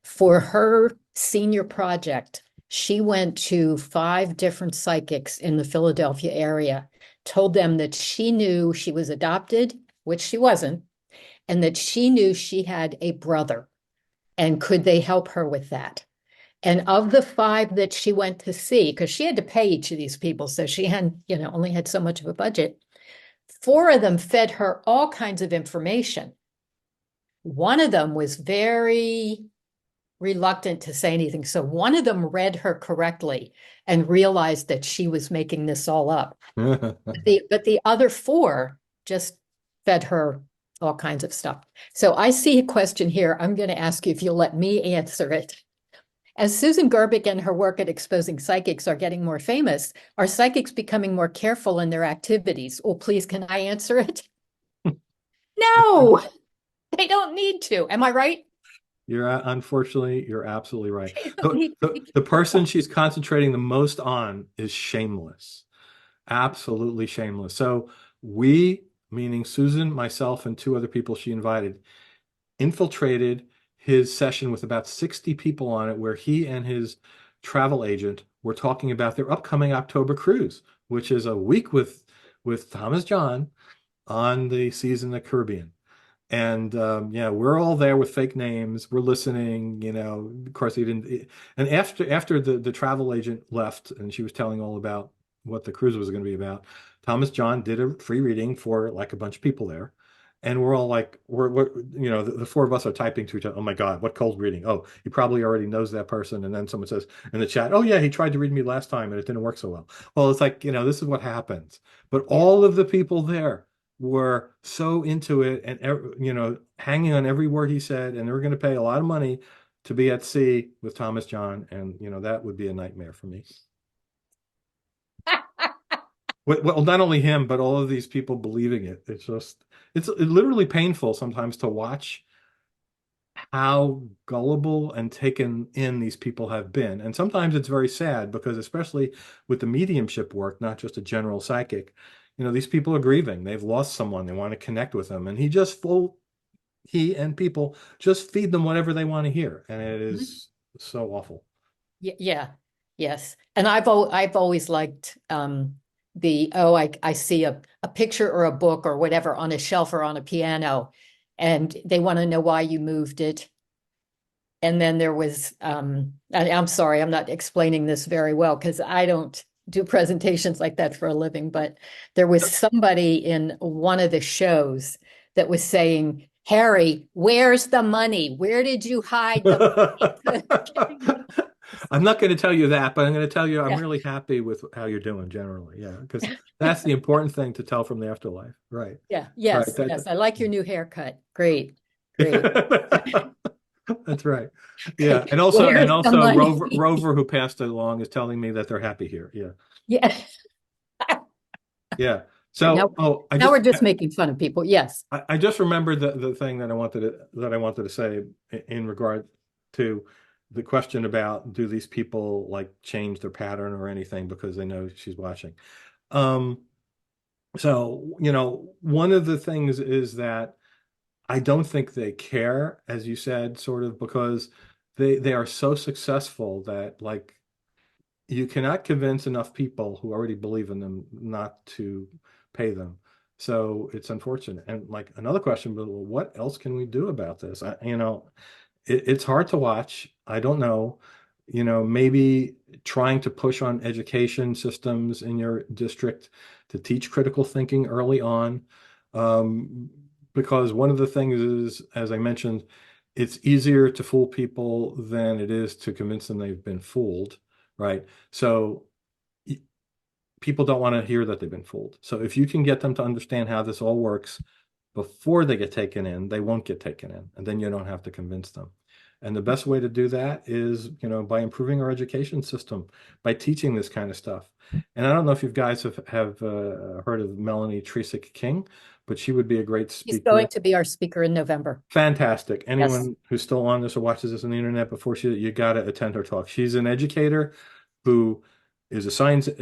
For her senior project, she went to 5 different psychics in the Philadelphia area, told them that she knew she was adopted, which she wasn't, and that she knew she had a brother, and could they help her with that? And of the 5 that she went to see, because she had to pay each of these people, so she had, only had so much of a budget, 4 of them fed her all kinds of information. One of them was very reluctant to say anything. So one of them read her correctly and realized that she was making this all up. But the other 4 just fed her all kinds of stuff. So I see a question here. I'm going to ask you if you'll let me answer it. As Susan Gerbic and her work at Exposing Psychics are getting more famous, are psychics becoming more careful in their activities? Oh, please, can I answer it? No, they don't need to. Am I right? Unfortunately, you're absolutely right. The person she's concentrating the most on is shameless, absolutely shameless. So we, meaning Susan, myself, and 2 other people she invited, infiltrated his session with about 60 people on it, where he and his travel agent were talking about their upcoming October cruise, which is a week with Thomas John on the seas in the Caribbean. And we're all there with fake names. We're listening, of course he didn't. And after the travel agent left and she was telling all about what the cruise was going to be about, Thomas John did a free reading for like a bunch of people there. And we're all like, the 4 of us are typing to each other. Oh my God, what cold reading? Oh, he probably already knows that person. And then someone says in the chat, oh yeah, he tried to read me last time and it didn't work so well. Well, it's like, this is what happens. But all of the people there were so into it and, hanging on every word he said. And they were going to pay a lot of money to be at sea with Thomas John. And, that would be a nightmare for me. Well, not only him, but all of these people believing it. It's literally painful sometimes to watch how gullible and taken in these people have been. And sometimes it's very sad because, especially with the mediumship work, not just a general psychic, these people are grieving. They've lost someone. They want to connect with them. And he and people just feed them whatever they want to hear. And it is so awful. Yeah. Yes. And I've always liked, I see a picture or a book or whatever on a shelf or on a piano, and they want to know why you moved it. And then there was, I'm sorry, I'm not explaining this very well because I don't do presentations like that for a living, but there was somebody in one of the shows that was saying, Harry, where's the money? Where did you hide the money? I'm not going to tell you that, but I'm going to tell you I'm really happy with how you're doing generally. Yeah, because that's the important thing to tell from the afterlife. Right. Yeah. Yes. Right. Yes. I like your new haircut. Great. That's right. Yeah. And also Rover, who passed along, is telling me that they're happy here. Yeah. Yeah. Yeah. So now we're just making fun of people. Yes. I just remembered the thing that I wanted to say in regard to the question about, do these people like change their pattern or anything because they know she's watching? So, one of the things is that I don't think they care, as you said, sort of because they are so successful that like you cannot convince enough people who already believe in them not to pay them. So it's unfortunate. And like another question, but well, what else can we do about this? It's hard to watch. I don't know, maybe trying to push on education systems in your district to teach critical thinking early on. Because one of the things is, as I mentioned, it's easier to fool people than it is to convince them they've been fooled, right? So people don't want to hear that they've been fooled. So if you can get them to understand how this all works before they get taken in, they won't get taken in, and then you don't have to convince them. And the best way to do that is, by improving our education system, by teaching this kind of stuff. And I don't know if you guys have heard of Melanie Tresick King, but she would be a great speaker. She's going to be our speaker in November. Fantastic. Anyone who's still on this or watches this on the internet before you got to attend her talk. She's an educator who is a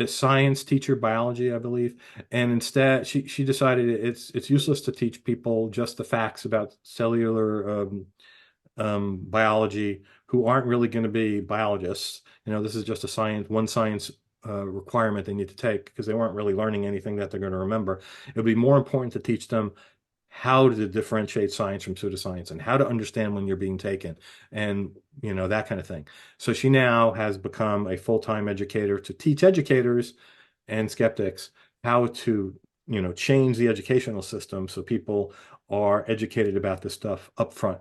science teacher, biology, I believe. And instead, she decided it's useless to teach people just the facts about cellular biology who aren't really going to be biologists. This is just one science requirement they need to take because they weren't really learning anything that they're going to remember. It would be more important to teach them how to differentiate science from pseudoscience and how to understand when you're being taken and, that kind of thing. So she now has become a full-time educator to teach educators and skeptics how to, change the educational system so people are educated about this stuff up front.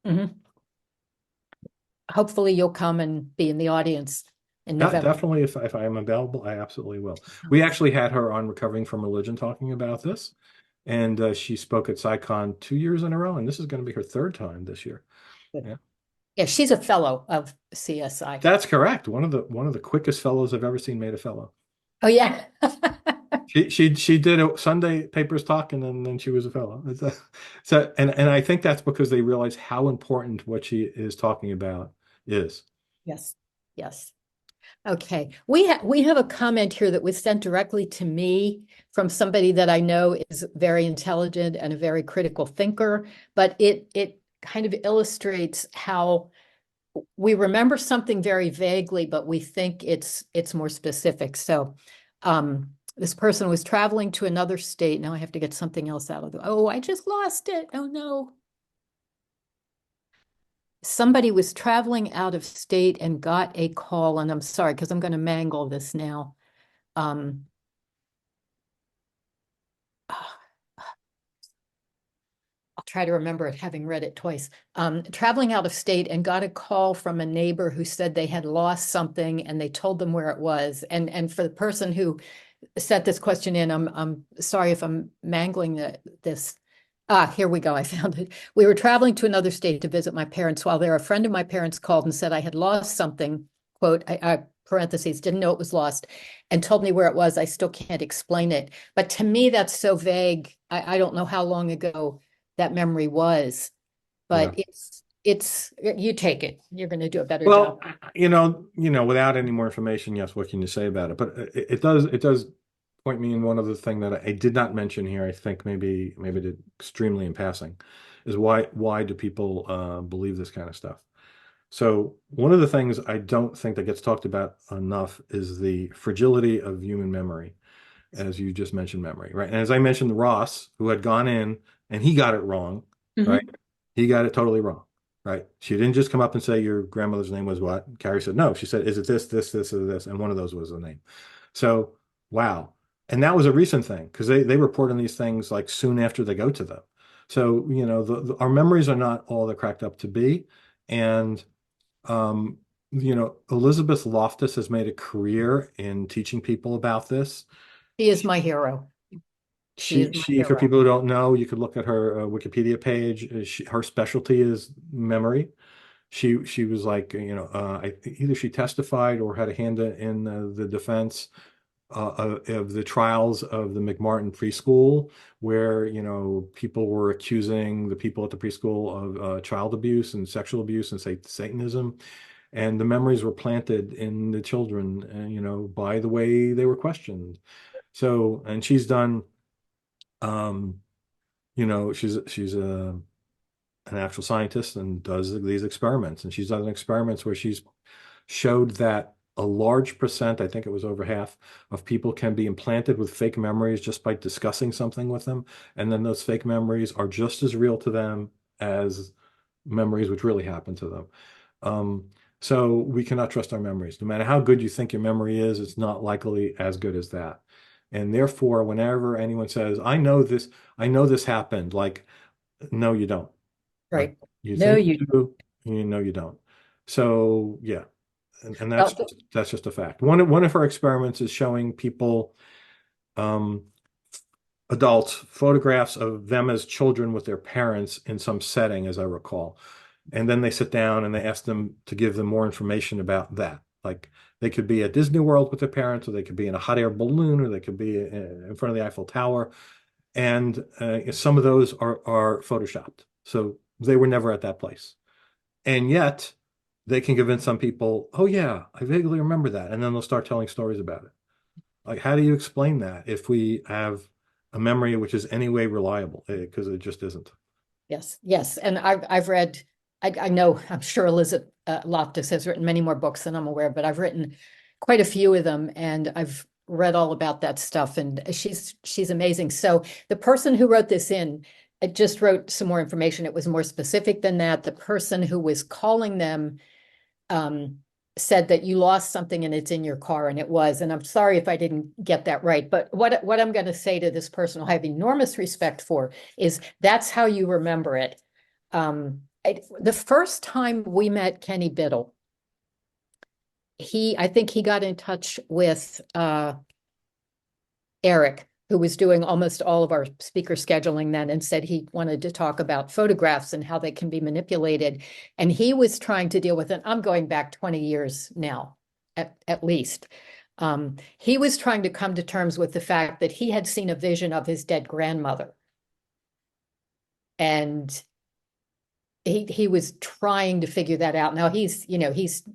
Mm-hmm. Hopefully you'll come and be in the audience in November. Definitely, if I am available, I absolutely will. We actually had her on Recovering from Religion talking about this, and she spoke at CSICon 2 years in a row, and this is going to be her third time this year. Yeah, she's a fellow of CSI. That's correct. One of the quickest fellows I've ever seen made a fellow. Oh yeah. She did a Sunday papers talk, and then she was a fellow. And I think that's because they realize how important what she is talking about is. Yes. Okay. We have a comment here that was sent directly to me from somebody that I know is very intelligent and a very critical thinker, but it kind of illustrates how we remember something very vaguely, but we think it's more specific. So this person was traveling to another state. Now I have to get something else out of the, I just lost it. Oh no. Somebody was traveling out of state and got a call, and I'm sorry, because I'm going to mangle this now. I'll try to remember it, having read it twice. Traveling out of state and got a call from a neighbor who said they had lost something, and they told them where it was. And for the person who sent this question in, I'm sorry if I'm mangling this. Here we go. I found it. We were traveling to another state to visit my parents. While there, a friend of my parents called and said I had lost something, quote, parentheses, didn't know it was lost, and told me where it was. I still can't explain it. But to me, that's so vague. I don't know how long ago that memory was, but it's you take it. You're going to do a better job. Without any more information, yes, what can you say about it? But it does point me in one other thing that I did not mention here. I think maybe did extremely in passing, is why do people believe this kind of stuff? So one of the things I don't think that gets talked about enough is the fragility of human memory, as you just mentioned, memory, right? And as I mentioned, Ross, who had gone in and he got it wrong, right? He got it totally wrong, right? She didn't just come up and say your grandmother's name was what? Carrie said no. She said, is it this, or this? And one of those was the name. So wow. And that was a recent thing because they report on these things like soon after they go to them. So, our memories are not all they're cracked up to be. And, Elizabeth Loftus has made a career in teaching people about this. She is my hero. She for people who don't know, you could look at her Wikipedia page. Her specialty is memory. She was like, either she testified or had a hand in the defense of the trials of the McMartin preschool, where people were accusing the people at the preschool of child abuse and sexual abuse and Satanism, and the memories were planted in the children, by the way they were questioned. So, and she's done, she's an actual scientist and does these experiments, and she's done experiments where she's showed that a large percent, I think it was over half, of people can be implanted with fake memories just by discussing something with them. And then those fake memories are just as real to them as memories which really happened to them. So we cannot trust our memories. No matter how good you think your memory is, it's not likely as good as that. And therefore, whenever anyone says, I know this happened, like, no, you don't. Right. Like, you do, you don't. So yeah. And that's just a fact. One of her experiments is showing people, adults, photographs of them as children with their parents in some setting, as I recall. And then they sit down and they ask them to give them more information about that. Like they could be at Disney World with their parents, or they could be in a hot air balloon, or they could be in front of the Eiffel Tower. And some of those are photoshopped. So they were never at that place. And yet they can convince some people, oh yeah, I vaguely remember that. And then they'll start telling stories about it. Like, how do you explain that if we have a memory which is any way reliable? Because it just isn't. Yes, yes. And I've read, I know, I'm sure Elizabeth Loftus has written many more books than I'm aware, but I've written quite a few of them, and I've read all about that stuff, and she's amazing. So the person who wrote this in, it just wrote some more information. It was more specific than that. The person who was calling them said that you lost something and it's in your car, and it was. And I'm sorry if I didn't get that right. But what I'm going to say to this person who I have enormous respect for is that's how you remember it. The first time we met Kenny Biddle, I think he got in touch with Eric, who was doing almost all of our speaker scheduling then, and said he wanted to talk about photographs and how they can be manipulated. And he was trying to deal with it. I'm going back 20 years now, at least. He was trying to come to terms with the fact that he had seen a vision of his dead grandmother. And he was trying to figure that out. Now he's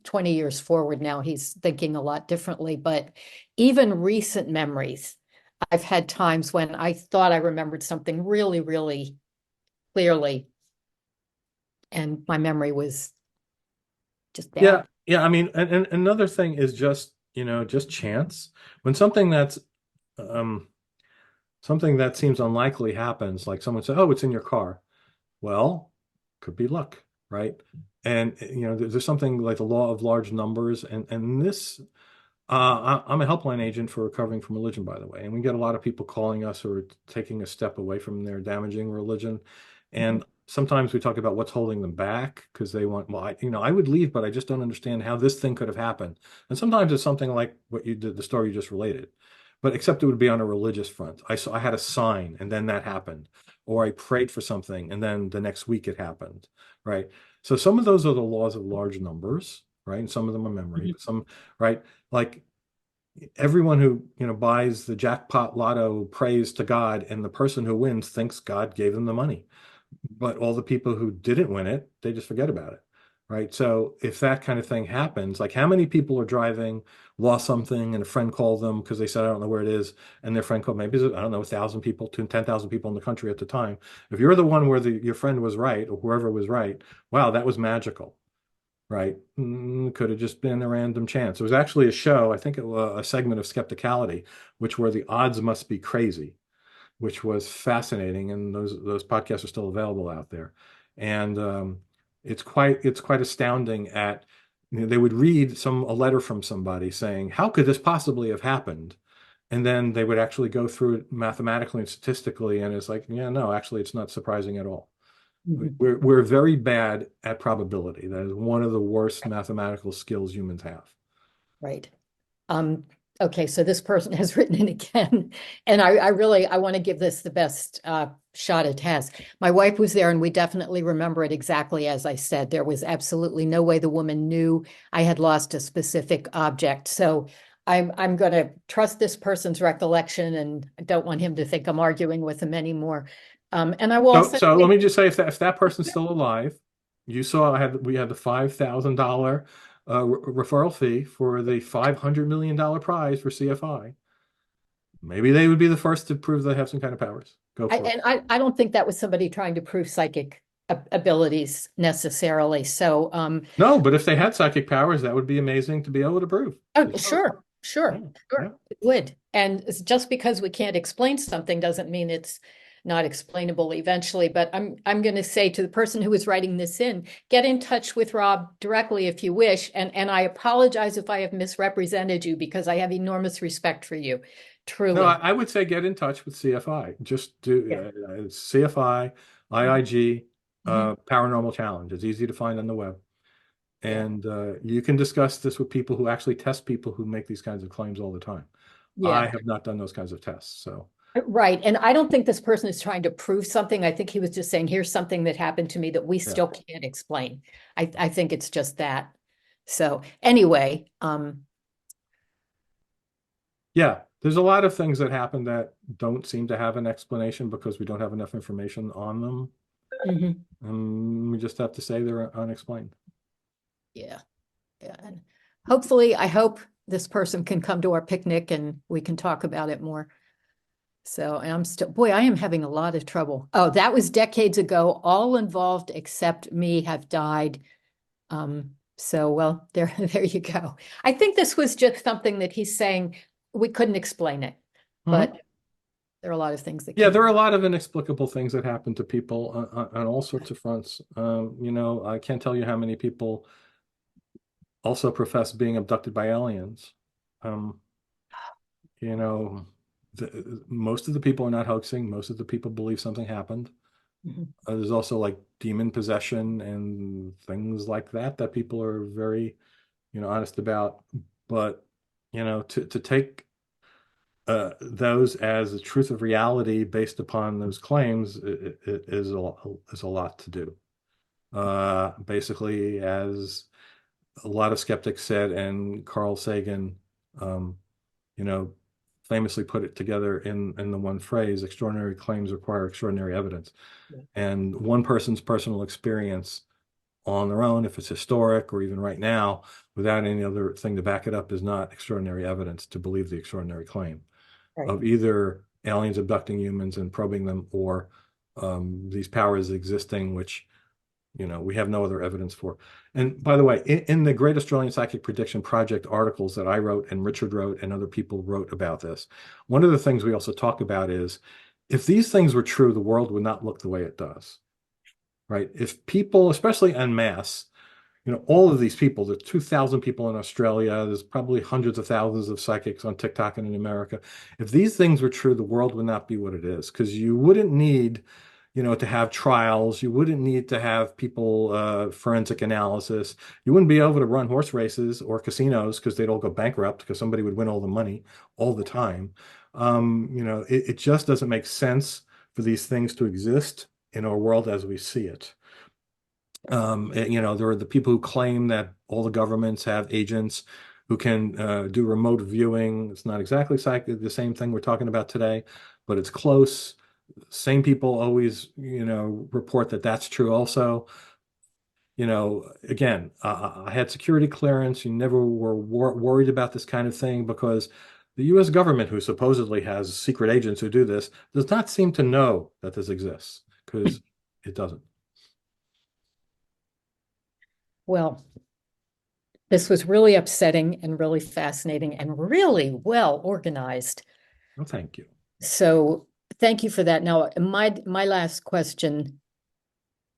20 years forward now. He's thinking a lot differently, but even recent memories, I've had times when I thought I remembered something really, really clearly, and my memory was just bad. Yeah, yeah. I mean, and another thing is just chance. When something that seems unlikely happens, like someone said, "Oh, it's in your car." Well, could be luck, right? And there's something like the law of large numbers, and this. I'm a helpline agent for recovering from religion, by the way, and we get a lot of people calling us who are taking a step away from their damaging religion, and sometimes we talk about what's holding them back because they want, well, I would leave, but I just don't understand how this thing could have happened. And sometimes it's something like what you did, the story you just related, but except it would be on a religious front. I had a sign and then that happened, or I prayed for something and then the next week it happened, right? So some of those are the laws of large numbers, right? And some of them are memory, some, right? Like everyone who, buys the jackpot lotto prays to God, and the person who wins thinks God gave them the money. But all the people who didn't win it, they just forget about it, right? So if that kind of thing happens, like how many people are driving, lost something, and a friend called them because they said, I don't know where it is, and their friend called, maybe, I don't know, 1,000 people to 10,000 people in the country at the time. If you're the one where your friend was right, or whoever was right, wow, that was magical, right? Could have just been a random chance. It was actually a show, I think it was a segment of Skepticality, which were the odds must be crazy, which was fascinating, and those podcasts are still available out there. And it's quite astounding. They would read a letter from somebody saying, how could this possibly have happened? And then they would actually go through it mathematically and statistically, and it's like, yeah, no, actually, it's not surprising at all. We're very bad at probability. That is one of the worst mathematical skills humans have. Right. Okay, so this person has written in again, and I want to give this the best shot it has. My wife was there, and we definitely remember it exactly as I said. There was absolutely no way the woman knew I had lost a specific object. So I'm going to trust this person's recollection, and I don't want him to think I'm arguing with him anymore. And I will also so let me just say, if that person's still alive, you saw we had the $5,000 referral fee for the $500 million prize for CFI. Maybe they would be the first to prove they have some kind of powers. Go for it. And I don't think that was somebody trying to prove psychic abilities necessarily. So no, but if they had psychic powers, that would be amazing to be able to prove. Oh, sure. It would. And just because we can't explain something doesn't mean it's not explainable eventually. But I'm going to say to the person who was writing this in, get in touch with Rob directly if you wish. And I apologize if I have misrepresented you, because I have enormous respect for you. Truly. No, I would say get in touch with CFI. Just do CFI, IIG, Paranormal Challenge. It's easy to find on the web. And you can discuss this with people who actually test people who make these kinds of claims all the time. Yeah. I have not done those kinds of tests. So. Right. And I don't think this person is trying to prove something. I think he was just saying, here's something that happened to me that we still can't explain. I think it's just that. So anyway. Yeah, there's a lot of things that happen that don't seem to have an explanation because we don't have enough information on them. We just have to say they're unexplained. Yeah. Yeah. And hopefully, I hope this person can come to our picnic and we can talk about it more. So, and I'm still, boy, I am having a lot of trouble. Oh, that was decades ago. All involved except me have died. So, well, there you go. I think this was just something that he's saying we couldn't explain it, but there are a lot of things that. Yeah, there are a lot of inexplicable things that happen to people on all sorts of fronts. You know, I can't tell you how many people also profess being abducted by aliens. You know, most of the people are not hoaxing. Most of the people believe something happened. There's also like demon possession and things like that that people are very, you know, honest about. But, you know, to take those as a truth of reality based upon those claims is a lot to do. Basically, as a lot of skeptics said, and Carl Sagan, you know, famously put it together in the one phrase: extraordinary claims require extraordinary evidence. Yeah. And one person's personal experience on their own, if it's historic or even right now, without any other thing to back it up, is not extraordinary evidence to believe the extraordinary claim of either aliens abducting humans and probing them, or these powers existing, which, you know, we have no other evidence for. And by the way, in the Great Australian Psychic Prediction Project articles that I wrote and Richard wrote and other people wrote about this, one of the things we also talk about is, if these things were true, the world would not look the way it does, right? If people, especially en masse, you know, all of these people, there's 2,000 people in Australia, there's probably hundreds of thousands of psychics on TikTok and in America. If these things were true, the world would not be what it is, because you wouldn't need, you know, to have trials. You wouldn't need to have people, forensic analysis. You wouldn't be able to run horse races or casinos because they'd all go bankrupt because somebody would win all the money all the time. You know, it just doesn't make sense for these things to exist in our world as we see it. You know, there are the people who claim that all the governments have agents who can do remote viewing. It's not exactly the same thing we're talking about today, but it's close. Same people always, you know, report that that's true also. You know, again, I had security clearance. You never were worried about this kind of thing because the U.S. government, who supposedly has secret agents who do this, does not seem to know that this exists, because it doesn't. Well, this was really upsetting and really fascinating and really well organized. Well, thank you. So thank you for that. Now, my last question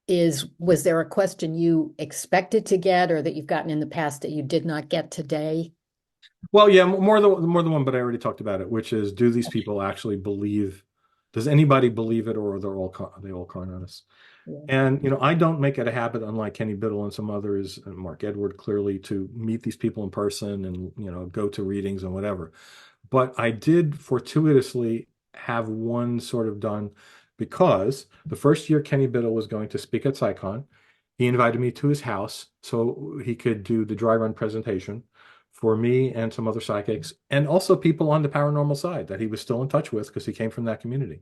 is, was there a question you expected to get or that you've gotten in the past that you did not get today? Well, yeah, more than one, but I already talked about it, which is, do these people actually believe? Does anybody believe it, or are they all con artists? Yeah. And, you know, I don't make it a habit, unlike Kenny Biddle and some others, and Mark Edward clearly, to meet these people in person and, you know, go to readings and whatever. But I did fortuitously have one sort of done, because the first year Kenny Biddle was going to speak at CSICon, he invited me to his house so he could do the dry run presentation for me and some other psychics, and also people on the paranormal side that he was still in touch with because he came from that community.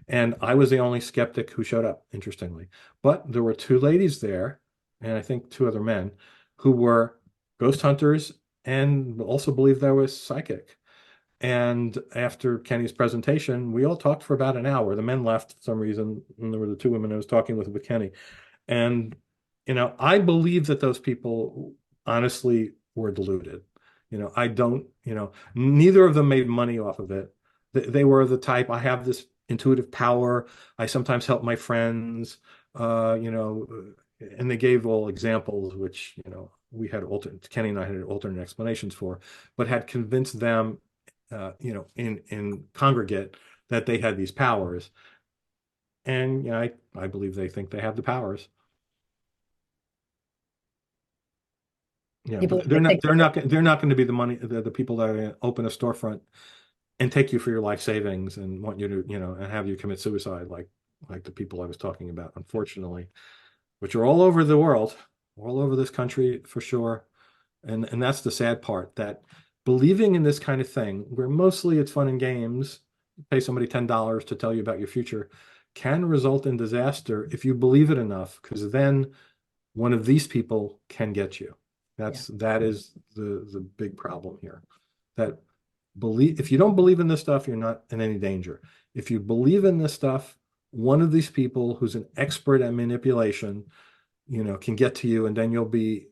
And I was the only skeptic who showed up, interestingly. But there were two ladies there, and I think two other men, who were ghost hunters and also believed I was psychic. And after Kenny's presentation, we all talked for about an hour. The men left for some reason, and there were the two women I was talking with Kenny. And, you know, I believe that those people honestly were deluded. You know, I don't, you know, neither of them made money off of it. They were the type, I have this intuitive power. I sometimes help my friends, you know, and they gave all examples, which, you know, we had Kenny and I had alternate explanations for, but had convinced them, you know, in congregate, that they had these powers. And, you know, I believe they think they have the powers. Yeah, they're not going to be the people that open a storefront and take you for your life savings and want you to, you know, and have you commit suicide, like the people I was talking about, unfortunately, which are all over the world, all over this country for sure. And that's the sad part, that believing in this kind of thing, where mostly it's fun and games, pay somebody $10 to tell you about your future, can result in disaster if you believe it enough, because then one of these people can get you. That is the big problem here. That if you don't believe in this stuff, you're not in any danger. If you believe in this stuff, one of these people who's an expert at manipulation, can get to you, and then you'll be,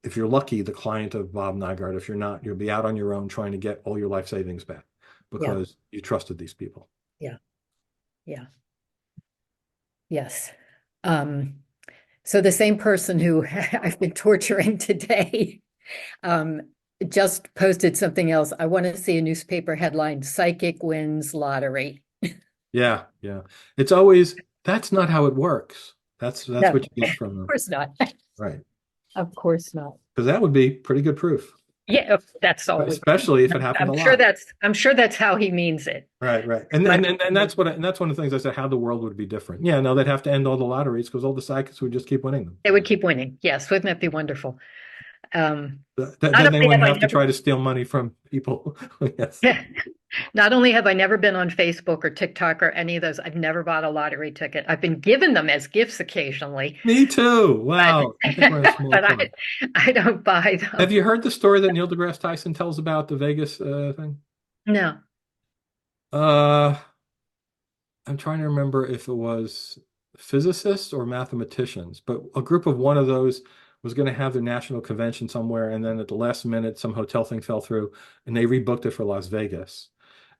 if you're lucky, the client of Bob Nygaard. If you're not, you'll be out on your own trying to get all your life savings back because you trusted these people. Yeah. Yeah. Yes. So the same person who I've been torturing today just posted something else. I want to see a newspaper headline, "Psychic wins lottery." Yeah. It's always, that's not how it works. That's what you get from them. Of course not. Right. Of course not. Because that would be pretty good proof. Yeah, that's all. Especially if it happened a lot. I'm sure that's how he means it. Right. And that's one of the things I said, how the world would be different. Yeah, no, they'd have to end all the lotteries because all the psychics would just keep winning them. They would keep winning. Yes, wouldn't that be wonderful? Then they wouldn't have to try to steal money from people. Yes. Not only have I never been on Facebook or TikTok or any of those, I've never bought a lottery ticket. I've been given them as gifts occasionally. Me too. Wow. But I don't buy them. Have you heard the story that Neil deGrasse Tyson tells about the Vegas thing? No. I'm trying to remember if it was physicists or mathematicians, but a group of one of those was going to have their national convention somewhere, and then at the last minute, some hotel thing fell through, and they rebooked it for Las Vegas.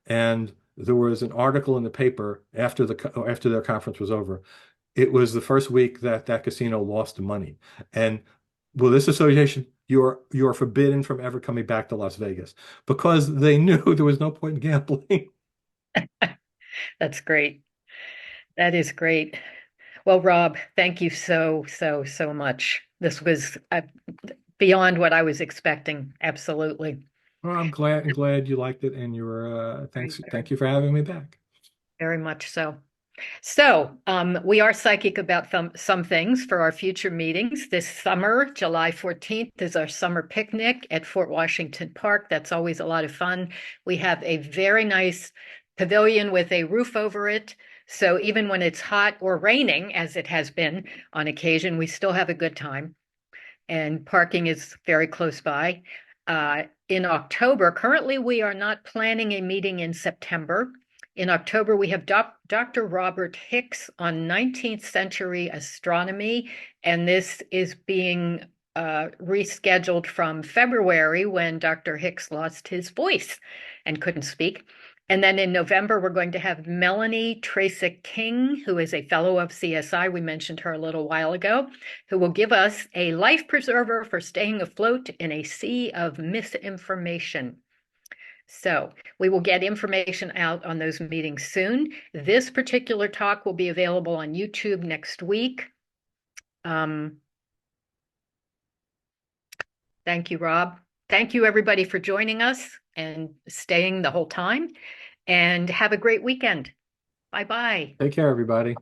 And there was an article in the paper after their conference was over. It was the first week that casino lost money, and this association, you are forbidden from ever coming back to Las Vegas because they knew there was no point in gambling. That's great. That is great. Well, Rob, thank you so much. This was beyond what I was expecting. Absolutely. Well, I'm glad you liked it, and thank you for having me back. Very much so. So we are psychic about some things for our future meetings. This summer, July 14th, is our summer picnic at Fort Washington Park. That's always a lot of fun. We have a very nice pavilion with a roof over it. So even when it's hot or raining, as it has been on occasion, we still have a good time. And parking is very close by. In October, currently we are not planning a meeting in September. In October, we have Dr. Robert Hicks on 19th century astronomy, and this is being rescheduled from February when Dr. Hicks lost his voice and couldn't speak. And then in November, we're going to have Melanie Tracek King, who is a fellow of CSI. We mentioned her a little while ago, who will give us a life preserver for staying afloat in a sea of misinformation. So we will get information out on those meetings soon. This particular talk will be available on YouTube next week. Thank you, Rob. Thank you, everybody, for joining us and staying the whole time. And have a great weekend. Bye-bye. Take care, everybody.